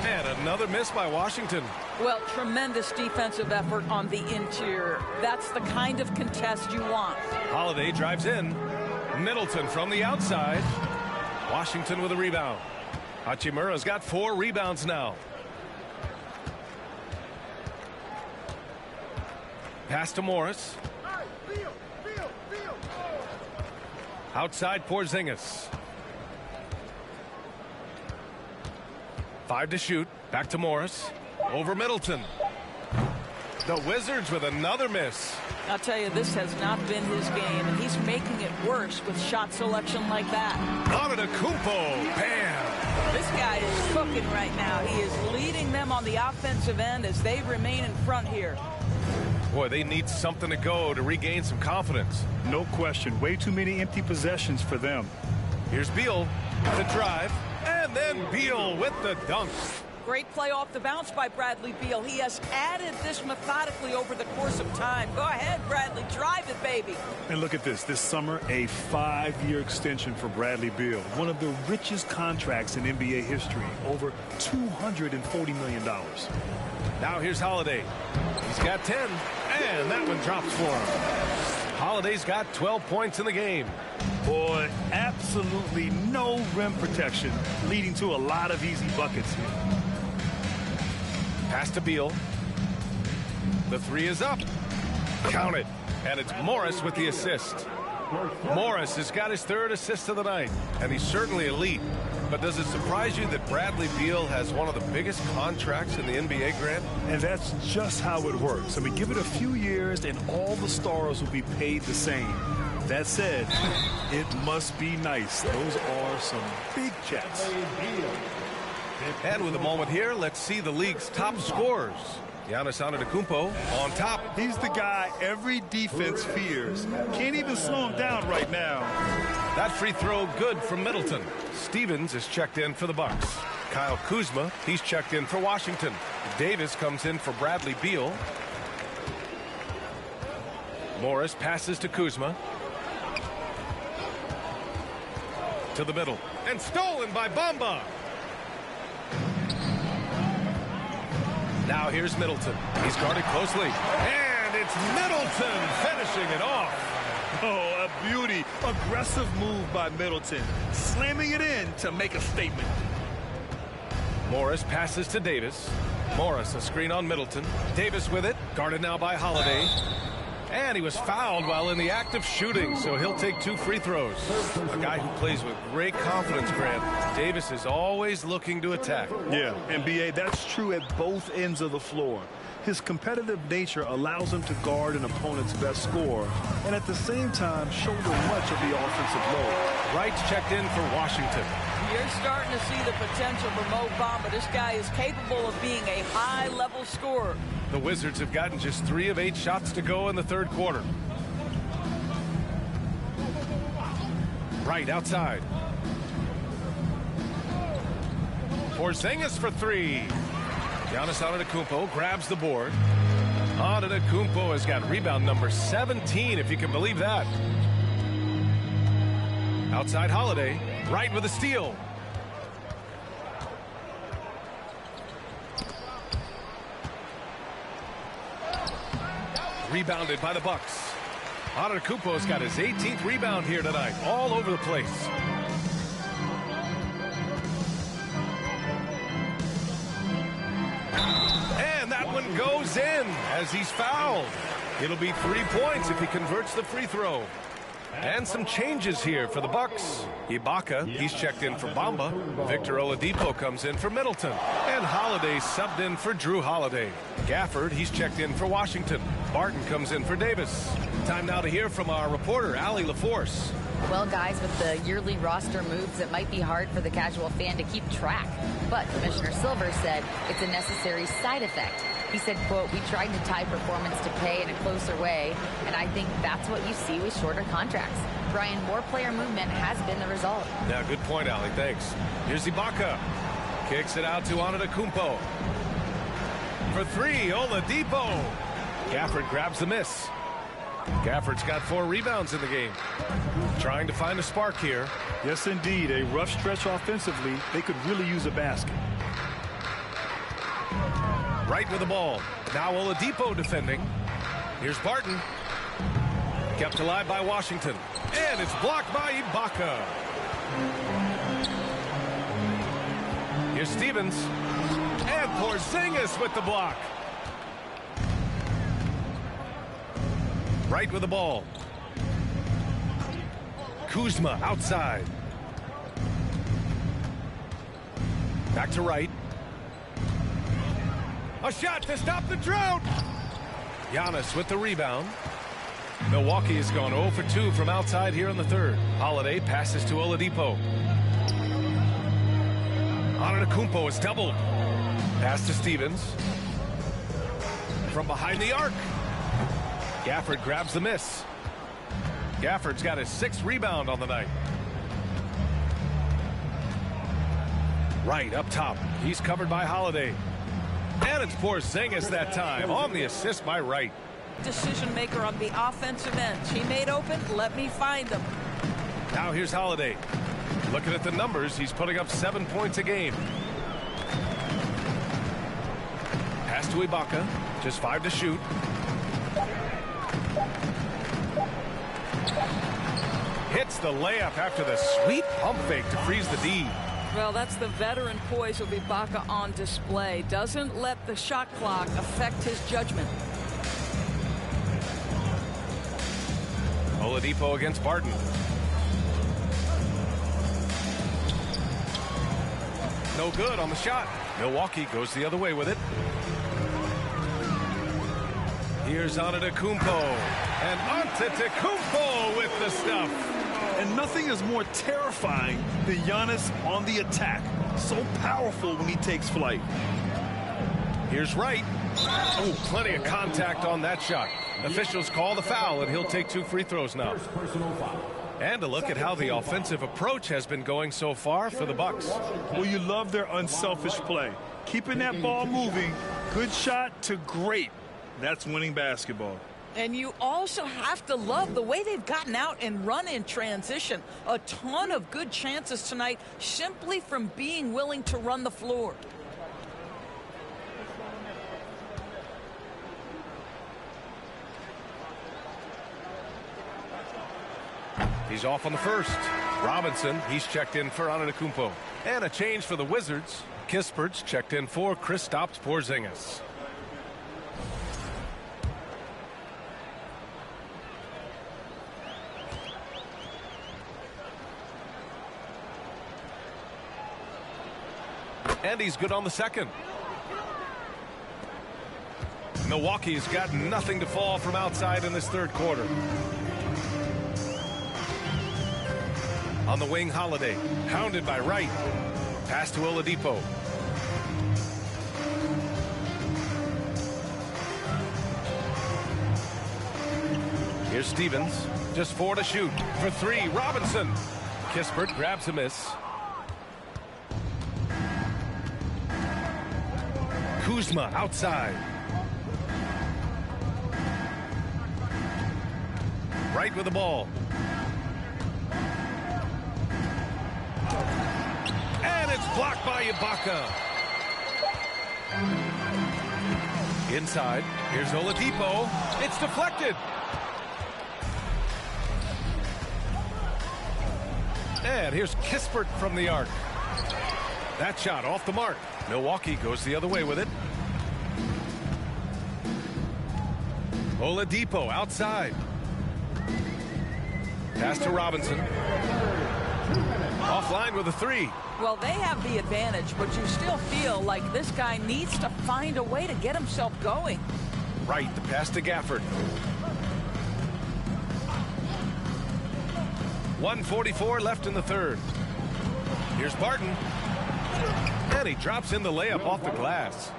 A: And another miss by Washington.
D: Well, tremendous defensive effort on the interior. That's the kind of contest you want.
A: Holiday drives in. Middleton from the outside. Washington with a rebound. Hachimura's got 4 rebounds now. Pass to Morris. Outside Porzingis. 5 to shoot. Back to Morris. Over Middleton. The Wizards with another miss.
D: I'll tell you, this has not been his game, and he's making it worse with shot selection like that.
A: Antetokounmpo. Bam.
D: This guy is cooking right now. He is leading them on the offensive end as they remain in front here.
A: Boy, they need something to go to regain some confidence.
B: No question. Way too many empty possessions for them.
A: Here's Beal. The drive. And then Beal with the dunk.
D: Great play off the bounce by Bradley Beal. He has added this methodically over the course of time. Go ahead, Bradley. Drive it, baby.
B: And look at this. This summer, a 5-year extension for Bradley Beal. One of the richest contracts in NBA history. Over $240 million.
A: Now here's Holiday. He's got 10. And that one drops for him. Holiday's got 12 points in the game.
B: Boy, absolutely no rim protection, leading to a lot of easy buckets here.
A: Pass to Beal. The three is up. Count it. And it's Morris with the assist. Morris has got his third assist of the night, and he's certainly elite. But does it surprise you that Bradley Beal has one of the biggest contracts in the NBA, Grant?
B: And that's just how it works. I mean, give it a few years and all the stars will be paid the same. That said, it must be nice. Those are some big checks.
A: And with a moment here, let's see the league's top scorers. Giannis Antetokounmpo on top.
B: He's the guy every defense fears. Can't even slow him down right now.
A: That free throw good from Middleton. Stevens is checked in for the Bucks. Kyle Kuzma, he's checked in for Washington. Davis comes in for Bradley Beal. Morris passes to Kuzma. To the middle. And stolen by Bamba. Now here's Middleton. He's guarded closely. And it's Middleton finishing it off.
B: Oh, a beauty. Aggressive move by Middleton. Slamming it in to make a statement.
A: Morris passes to Davis. Morris, a screen on Middleton. Davis with it. Guarded now by Holiday. And he was fouled while in the act of shooting, so he'll take 2 free throws. A guy who plays with great confidence, Grant. Davis is always looking to attack.
B: Yeah, NBA, that's true at both ends of the floor. His competitive nature allows him to guard an opponent's best scorer and at the same time shoulder much of the offensive load.
A: Wright's checked in for Washington.
D: You're starting to see the potential for Mo Bamba. This guy is capable of being a high-level scorer.
A: The Wizards have gotten just 3 of 8 shots to go in the third quarter. Wright outside. Porzingis for 3. Giannis Antetokounmpo grabs the board. Antetokounmpo has got rebound number 17, if you can believe that. Outside Holiday. Wright with a steal. Rebounded by the Bucks. Antetokounmpo's got his 18th rebound here tonight, all over the place. And that one goes in as he's fouled. It'll be 3 points if he converts the free throw. And some changes here for the Bucks. Ibaka, he's checked in for Bamba. Victor Oladipo comes in for Middleton. And Holiday subbed in for Drew Holiday. Gafford, he's checked in for Washington. Barton comes in for Davis. Time now to hear from our reporter, Allie LaForce.
C: Well, guys, with the yearly roster moves, it might be hard for the casual fan to keep track. But Commissioner Silver said it's a necessary side effect. He said, quote, "We tried to tie performance to pay in a closer way, and I think that's what you see with shorter contracts." Brian, more player movement has been the result.
A: Yeah, good point, Allie. Thanks. Here's Ibaka. Kicks it out to Antetokounmpo. For 3, Oladipo. Gafford grabs the miss. Gafford's got 4 rebounds in the game. Trying to find a spark here.
B: Yes, indeed. A rough stretch offensively. They could really use a basket.
A: Right with the ball. Now Oladipo defending. Here's Barton. Kept alive by Washington. And it's blocked by Ibaka. Here's Stevens. And Porzingis with the block. Right with the ball. Kuzma outside. Back to Wright. A shot to stop the drought. Giannis with the rebound. Milwaukee has gone 0 for 2 from outside here in the third. Holiday passes to Oladipo. Antetokounmpo is doubled. Pass to Stevens. From behind the arc. Gafford grabs the miss. Gafford's got his 6th rebound on the night. Right up top. He's covered by Holiday. And it's Porzingis that time on the assist by Wright.
D: Decision maker on the offensive end. He made open. Let me find him.
A: Now here's Holiday. Looking at the numbers, he's putting up 7 points a game. Pass to Ibaka. Just 5 to shoot. Hits the layup after the sweet pump fake to freeze the D.
D: Well, that's the veteran poise of Ibaka on display. Doesn't let the shot clock affect his judgment.
A: Oladipo against Barton. No good on the shot. Milwaukee goes the other way with it. Here's Antetokounmpo. And Antetokounmpo with the stuff.
B: And nothing is more terrifying than Giannis on the attack. So powerful when he takes flight.
A: Here's Wright. Oh, plenty of contact on that shot. Officials call the foul, and he'll take 2 free throws now. And a look at how the offensive approach has been going so far for the Bucks.
B: Well, you love their unselfish play. Keeping that ball moving, good shot to great. That's winning basketball.
D: And you also have to love the way they've gotten out and run in transition. A ton of good chances tonight simply from being willing to run the floor.
A: He's off on the first. Robinson, he's checked in for Antetokounmpo. And a change for the Wizards. Kispert's checked in for Kristaps Porzingis. And he's good on the second. Milwaukee's got nothing to fall from outside in this third quarter. On the wing, Holiday, hounded by Wright. Pass to Oladipo. Here's Stevens, just 4 to shoot. For 3, Robinson. Kispert grabs a miss. Kuzma outside. Right with the ball. And it's blocked by Ibaka. Inside. Here's Oladipo. It's deflected. And here's Kispert from the arc. That shot off the mark. Milwaukee goes the other way with it. Oladipo outside. Pass to Robinson. Offline with a 3.
D: Well, they have the advantage, but you still feel like this guy needs to find a way to get himself going.
A: Right, the pass to Gafford. 1:44 left in the third. Here's Barton. And he drops in the layup off the glass.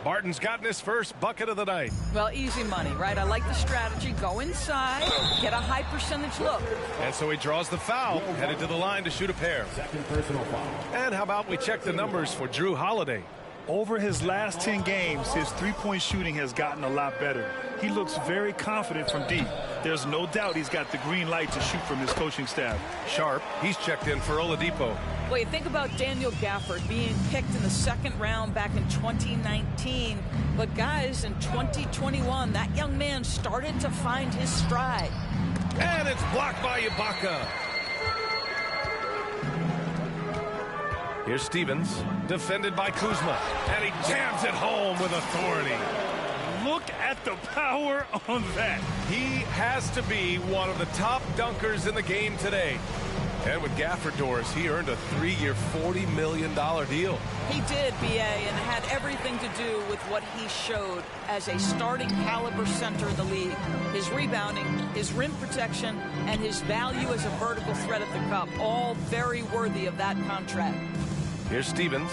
A: Barton's gotten his first bucket of the night.
D: Well, easy money, right? I like the strategy. Go inside, get a high percentage look.
A: And so he draws the foul, headed to the line to shoot a pair.
E: Second personal foul.
A: And how about we check the numbers for Drew Holiday?
B: Over his last 10 games, his three-point shooting has gotten a lot better. He looks very confident from deep. There's no doubt he's got the green light to shoot from his coaching staff.
A: Sharp, he's checked in for Oladipo.
D: Well, you think about Daniel Gafford being picked in the second round back in 2019. But guys, in 2021, that young man started to find his stride.
A: And it's blocked by Ibaka. Here's Stevens, defended by Kuzma, and he jams it home with authority.
B: Look at the power on that.
A: He has to be one of the top dunkers in the game today. And with Gafford doors, he earned a 3-year, $40 million deal.
D: He did, B.A., and it had everything to do with what he showed as a starting caliber center in the league. His rebounding, his rim protection, and his value as a vertical threat at the cup, all very worthy of that contract.
A: Here's Stevens,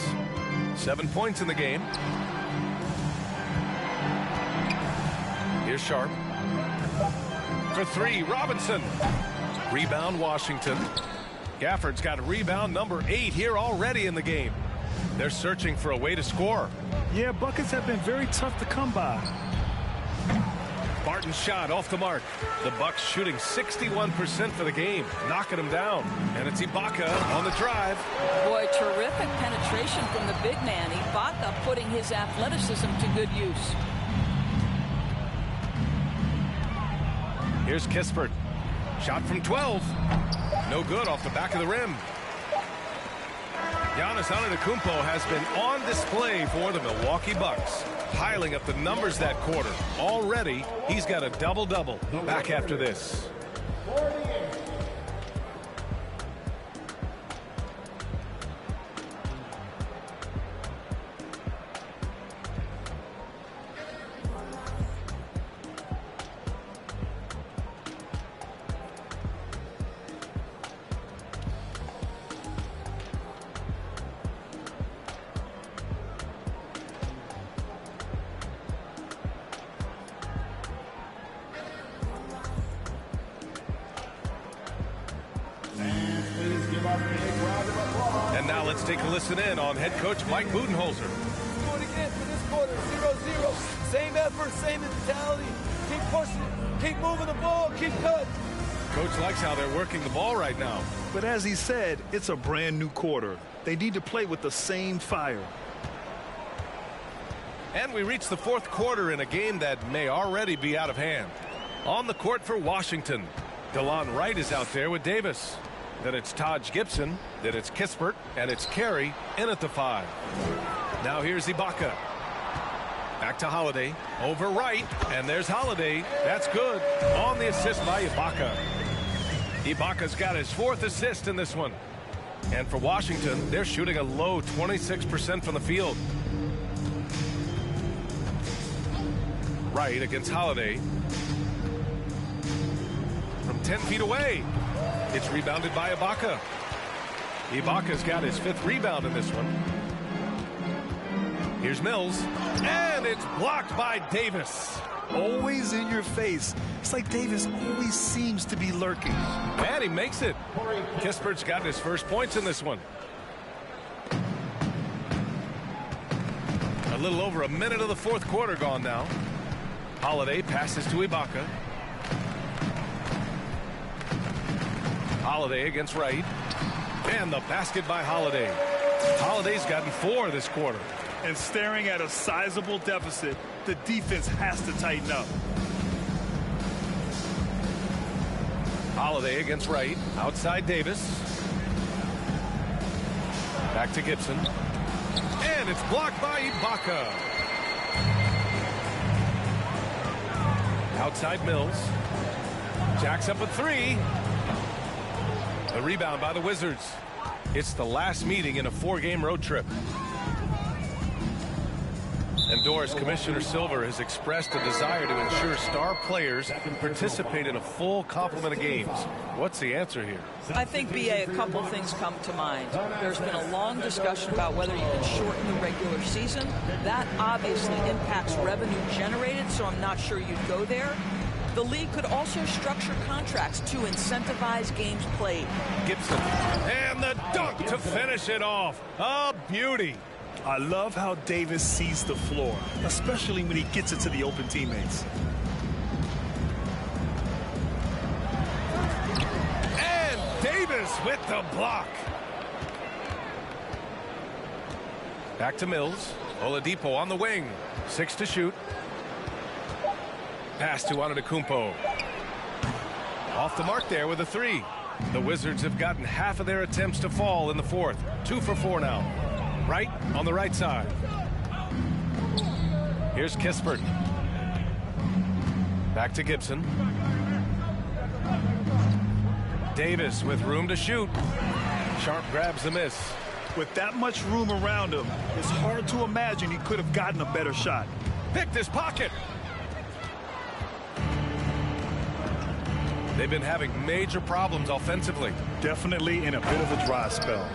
A: 7 points in the game. Here's Sharp. For 3, Robinson. Rebound, Washington. Gafford's got rebound number 8 here already in the game. They're searching for a way to score.
B: Yeah, buckets have been very tough to come by.
A: Barton's shot off the mark. The Bucks shooting 61% for the game, knocking them down. And it's Ibaka on the drive.
D: Boy, terrific penetration from the big man. Ibaka putting his athleticism to good use.
A: Here's Kispert. Shot from 12. No good off the back of the rim. Giannis Antetokounmpo has been on display for the Milwaukee Bucks, piling up the numbers that quarter. Already, he's got a double-double. Back after this. And now let's take a listen in on head coach Mike Budenholzer.
H: Do it again for this quarter, 0-0. Same effort, same mentality. Keep pushing it, keep moving the ball, keep cutting.
A: Coach likes how they're working the ball right now.
B: But as he said, it's a brand new quarter. They need to play with the same fire.
A: And we reach the fourth quarter in a game that may already be out of hand. On the court for Washington, DeLon Wright is out there with Davis. Then it's Taj Gibson, then it's Kispert, and it's Carey in at the 5. Now here's Ibaka. Back to Holiday, over Wright, and there's Holiday. That's good. On the assist by Ibaka. Ibaka's got his 4th assist in this one. And for Washington, they're shooting a low 26% from the field. Wright against Holiday. From 10 feet away. It's rebounded by Ibaka. Ibaka's got his 5th rebound in this one. Here's Mills. And it's blocked by Davis.
B: Always in your face. It's like Davis always seems to be lurking.
A: And he makes it. Kispert's got his first points in this one. A little over a minute of the fourth quarter gone now. Holiday passes to Ibaka. Holiday against Wright. And the basket by Holiday. Holiday's gotten 4 this quarter.
B: And staring at a sizable deficit, the defense has to tighten up.
A: Holiday against Wright. Outside Davis. Back to Gibson. And it's blocked by Ibaka. Outside Mills. Jacks up a 3. The rebound by the Wizards. It's the last meeting in a 4-game road trip. And Doris, Commissioner Silver has expressed a desire to ensure star players participate in a full complement of games. What's the answer here?
D: I think, BA, a couple things come to mind. There's been a long discussion about whether you can shorten the regular season. That obviously impacts revenue generated, so I'm not sure you'd go there. The league could also structure contracts to incentivize games played.
A: Gibson. And the dunk to finish it off. A beauty.
B: I love how Davis sees the floor, especially when he gets it to the open teammates.
A: And Davis with the block. Back to Mills. Oladipo on the wing. 6 to shoot. Pass to Antetokounmpo. Off the mark there with a 3. The Wizards have gotten half of their attempts to fall in the fourth. 2 for 4 now. Right on the right side. Here's Kispert. Back to Gibson. Davis with room to shoot. Sharp grabs the miss.
B: With that much room around him, it's hard to imagine he could have gotten a better shot.
A: Picked his pocket. They've been having major problems offensively.
B: Definitely in a bit of a dry spell.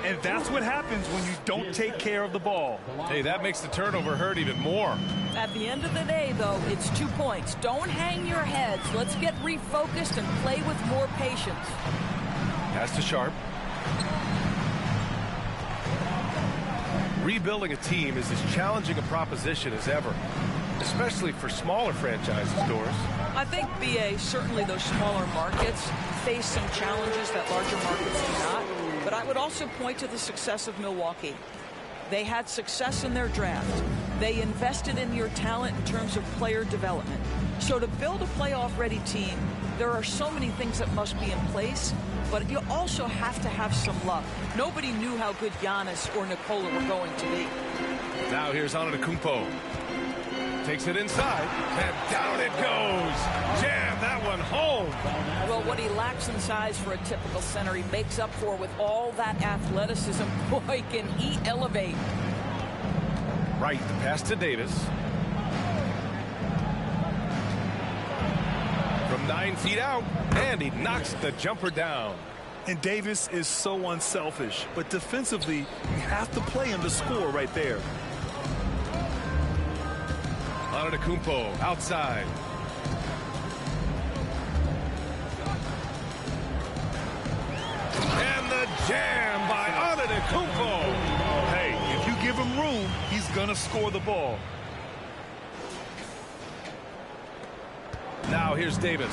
B: And that's what happens when you don't take care of the ball.
A: Hey, that makes the turnover hurt even more.
D: At the end of the day, though, it's 2 points. Don't hang your heads. Let's get refocused and play with more patience.
A: Pass to Sharp. Rebuilding a team is as challenging a proposition as ever, especially for smaller franchises, Doris.
D: I think, BA, certainly those smaller markets face some challenges that larger markets do not. But I would also point to the success of Milwaukee. They had success in their draft. They invested in your talent in terms of player development. So to build a playoff-ready team, there are so many things that must be in place, but you also have to have some luck. Nobody knew how good Giannis or Nikola were going to be.
A: Now here's Antetokounmpo. Takes it inside, and down it goes. Jam that one home.
D: Well, what he lacks in size for a typical center, he makes up for with all that athleticism. Boy, can he elevate.
A: Right, the pass to Davis. From 9 feet out, and he knocks the jumper down.
B: And Davis is so unselfish, but defensively, you have to play him to score right there.
A: Antetokounmpo outside. And the jam by Antetokounmpo.
B: Hey, if you give him room, he's gonna score the ball.
A: Now here's Davis.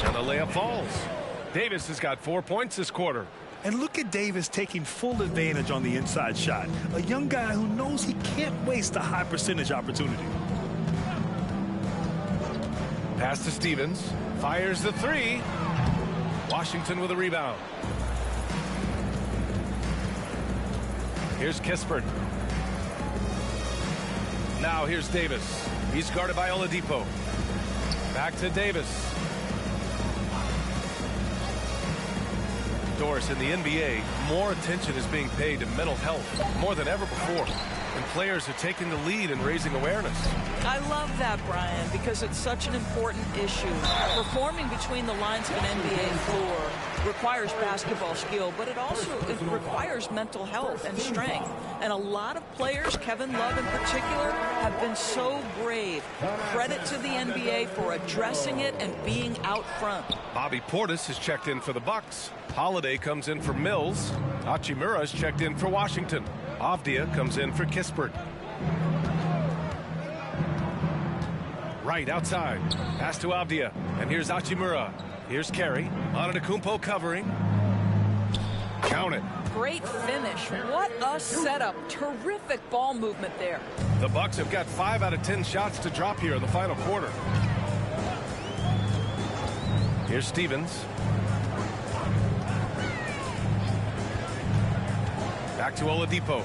A: And the layup falls. Davis has got 4 points this quarter.
B: And look at Davis taking full advantage on the inside shot. A young guy who knows he can't waste a high percentage opportunity.
A: Pass to Stevens. Fires the three. Washington with a rebound. Here's Kispert. Now here's Davis. He's guarded by Oladipo. Back to Davis. Doris, in the NBA, more attention is being paid to mental health more than ever before. And players are taking the lead in raising awareness.
D: I love that, Brian, because it's such an important issue. Performing between the lines of an NBA floor requires basketball skill, but it requires mental health and strength. And a lot of players, Kevin Love in particular, have been so brave. Credit to the NBA for addressing it and being out front.
A: Bobby Portis has checked in for the Bucks. Holiday comes in for Mills. Hachimura has checked in for Washington. Avdia comes in for Kispert. Right outside. Pass to Avdia. And here's Hachimura. Here's Carey. Antetokounmpo covering. Count it.
D: Great finish. What a setup. Terrific ball movement there.
A: The Bucks have got 5 out of 10 shots to drop here in the final quarter. Here's Stevens. Back to Oladipo.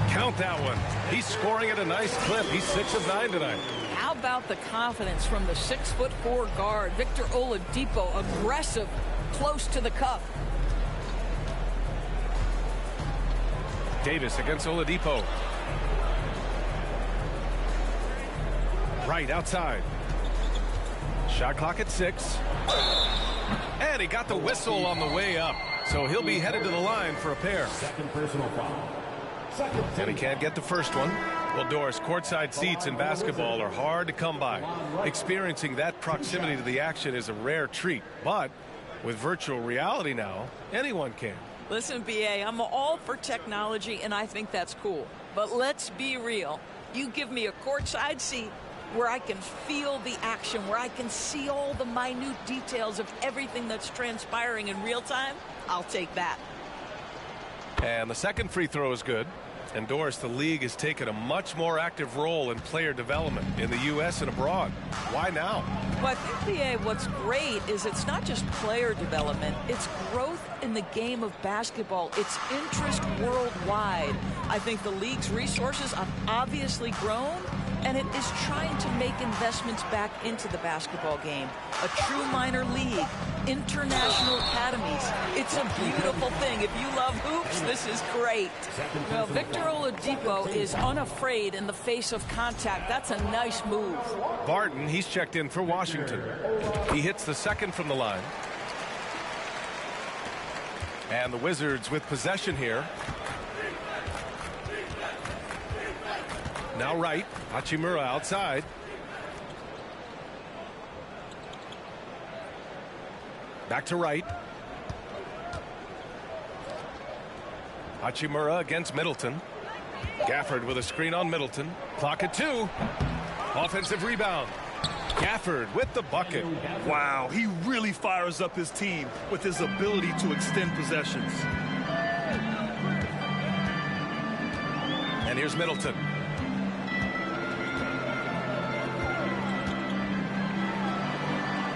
A: Count that one. He's scoring at a nice clip. He's 6 of 9 tonight.
D: How about the confidence from the 6'4" guard, Victor Oladipo, aggressive, close to the cup.
A: Davis against Oladipo. Right outside. Shot clock at 6. And he got the whistle on the way up. So he'll be headed to the line for a pair.
E: Second personal foul.
A: And he can't get the first one. Well, Doris, courtside seats in basketball are hard to come by. Experiencing that proximity to the action is a rare treat. But with virtual reality now, anyone can.
D: Listen, BA, I'm all for technology, and I think that's cool. But let's be real. You give me a courtside seat where I can feel the action, where I can see all the minute details of everything that's transpiring in real time, I'll take that.
A: And the second free throw is good. And Doris, the league has taken a much more active role in player development in the U.S. and abroad. Why now?
D: Well, I think, BA, what's great is it's not just player development, it's growth in the game of basketball. It's interest worldwide. I think the league's resources have obviously grown, and it is trying to make investments back into the basketball game. A true minor league, international academies. It's a beautiful thing. If you love hoops, this is great. Well, Victor Oladipo is unafraid in the face of contact. That's a nice move.
A: Barton, he's checked in for Washington. He hits the second from the line. And the Wizards with possession here. Now right. Hachimura outside. Back to right. Hachimura against Middleton. Gafford with a screen on Middleton. Clock at 2. Offensive rebound. Gafford with the bucket.
B: Wow, he really fires up his team with his ability to extend possessions.
A: And here's Middleton.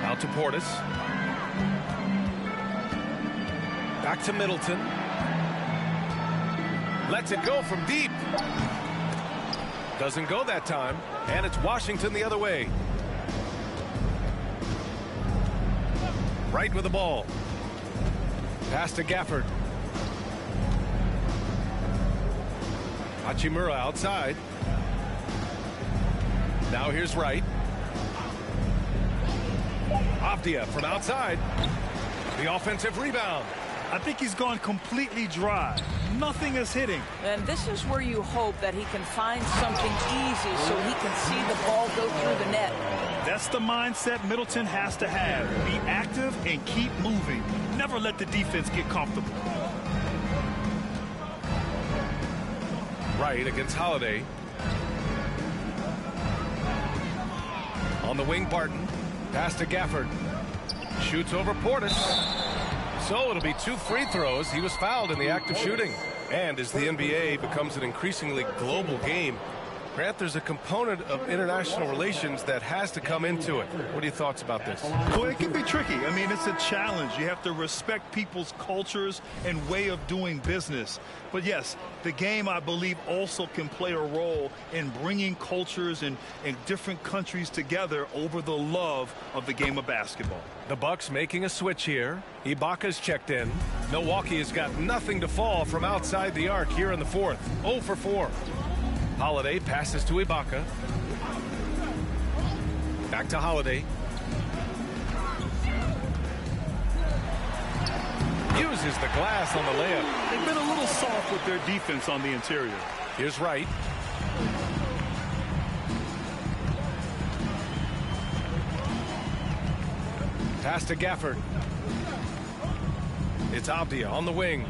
A: Out to Portis. Back to Middleton. Lets it go from deep. Doesn't go that time. And it's Washington the other way. Right with the ball. Pass to Gafford. Hachimura outside. Now here's Wright. Avdia from outside. The offensive rebound.
B: I think he's gone completely dry. Nothing is hitting.
D: And this is where you hope that he can find something easy so he can see the ball go through the net.
B: That's the mindset Middleton has to have. Be active and keep moving. Never let the defense get comfortable.
A: Wright against Holiday. On the wing, Barton. Pass to Gafford. Shoots over Portis. So it'll be 2 free throws. He was fouled in the act of shooting. And as the NBA becomes an increasingly global game, Grant, there's a component of international relations that has to come into it. What are your thoughts about this?
B: Well, it can be tricky. I mean, it's a challenge. You have to respect people's cultures and way of doing business. But yes, the game, I believe, also can play a role in bringing cultures and different countries together over the love of the game of basketball.
A: The Bucks making a switch here. Ibaka's checked in. Milwaukee has got nothing to fall from outside the arc here in the fourth. 0 for 4. Holiday passes to Ibaka. Back to Holiday. Uses the glass on the layup.
B: They've been a little soft with their defense on the interior.
A: Here's Wright. Pass to Gafford. It's Avdia on the wing.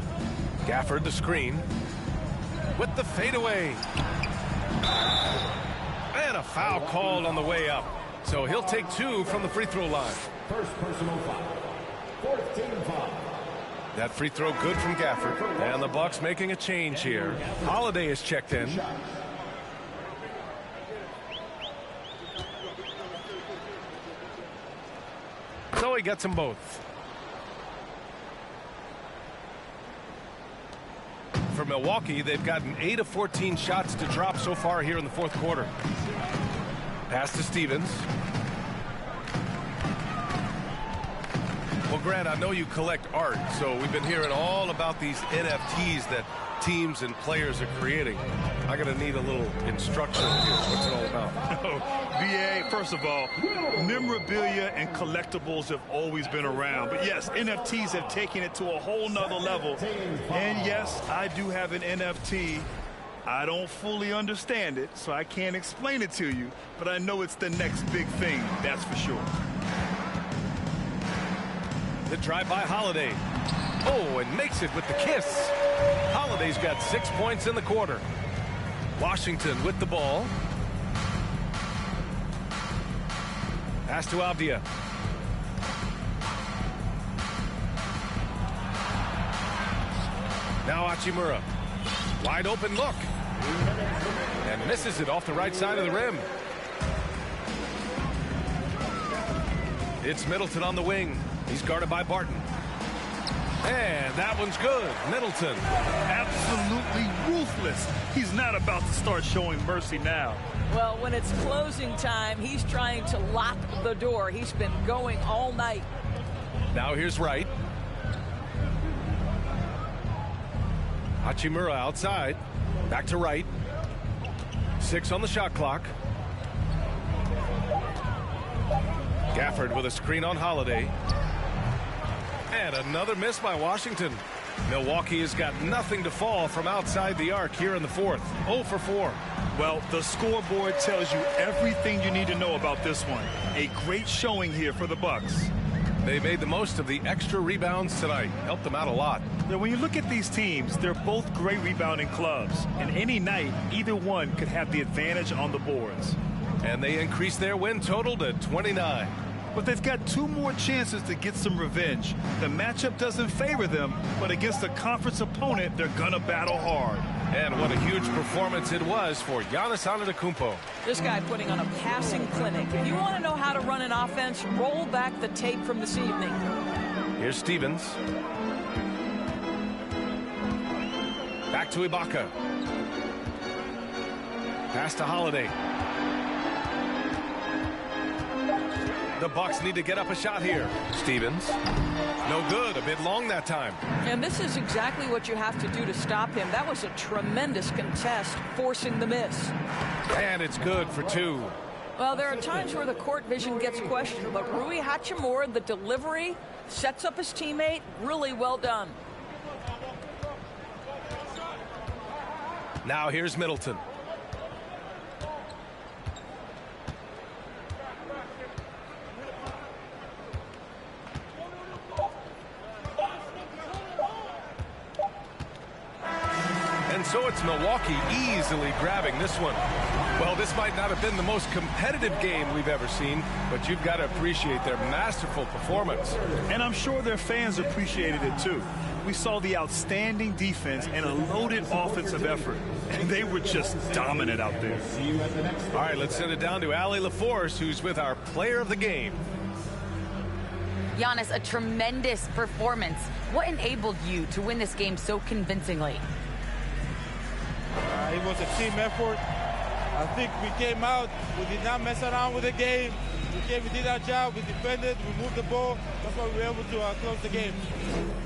A: Gafford the screen. With the fadeaway. And a foul called on the way up. So he'll take 2 from the free throw line.
E: First personal foul. 14 foul.
A: That free throw good from Gafford. And the Bucks making a change here. Holiday is checked in. So he gets them both. For Milwaukee, they've gotten 8 of 14 shots to drop so far here in the fourth quarter. Pass to Stevens. Well, Grant, I know you collect art, so we've been hearing all about these NFTs that teams and players are creating. I'm going to need a little instruction here. What's it all about?
B: BA, first of all, memorabilia and collectibles have always been around. But yes, NFTs have taken it to a whole nother level. And yes, I do have an NFT. I don't fully understand it, so I can't explain it to you. But I know it's the next big thing, that's for sure.
A: The drive by Holiday. Oh, and makes it with the kiss. Holiday's got 6 points in the quarter. Washington with the ball. Pass to Avdia. Now Hachimura. Wide open look. And misses it off the right side of the rim. It's Middleton on the wing. He's guarded by Barton. And that one's good. Middleton.
B: Absolutely ruthless. He's not about to start showing mercy now.
D: Well, when it's closing time, he's trying to lock the door. He's been going all night.
A: Now here's Wright. Hachimura outside. Back to Wright. 6 on the shot clock. Gafford with a screen on Holiday. And another miss by Washington. Milwaukee has got nothing to fall from outside the arc here in the fourth. 0 for 4.
B: Well, the scoreboard tells you everything you need to know about this one. A great showing here for the Bucks.
A: They made the most of the extra rebounds tonight. Helped them out a lot.
B: Now, when you look at these teams, they're both great rebounding clubs. And any night, either one could have the advantage on the boards.
A: And they increase their win total to 29.
B: But they've got 2 more chances to get some revenge. The matchup doesn't favor them, but against a conference opponent, they're going to battle hard.
A: And what a huge performance it was for Giannis Antetokounmpo.
D: This guy putting on a passing clinic. If you want to know how to run an offense, roll back the tape from this evening.
A: Here's Stevens. Back to Ibaka. Pass to Holiday. The Bucks need to get up a shot here. Stevens. No good. A bit long that time.
D: And this is exactly what you have to do to stop him. That was a tremendous contest, forcing the miss.
A: And it's good for 2.
D: Well, there are times where the court vision gets questioned, but Rui Hachimura, the delivery, sets up his teammate. Really well done.
A: Now here's Middleton. And so it's Milwaukee easily grabbing this one. Well, this might not have been the most competitive game we've ever seen, but you've got to appreciate their masterful performance.
B: And I'm sure their fans appreciated it too. We saw the outstanding defense and a loaded offensive effort, and they were just dominant out there.
A: All right, let's send it down to Allie LaForce, who's with our player of the game.
C: Giannis, a tremendous performance. What enabled you to win this game so convincingly?
H: It was a team effort. I think we came out, we did not mess around with the game. We did our job, we defended, we moved the ball. That's why we were able to close the game.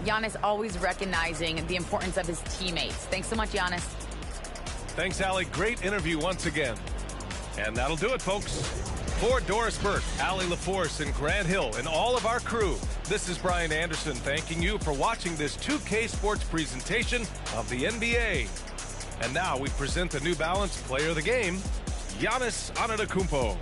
C: Giannis always recognizing the importance of his teammates. Thanks so much, Giannis.
A: Thanks, Allie. Great interview once again. And that'll do it, folks. For Doris Burke, Allie LaForce, and Grant Hill, and all of our crew, this is Brian Anderson thanking you for watching this 2K Sports presentation of the NBA. And now we present the New Balance Player of the Game, Giannis Antetokounmpo.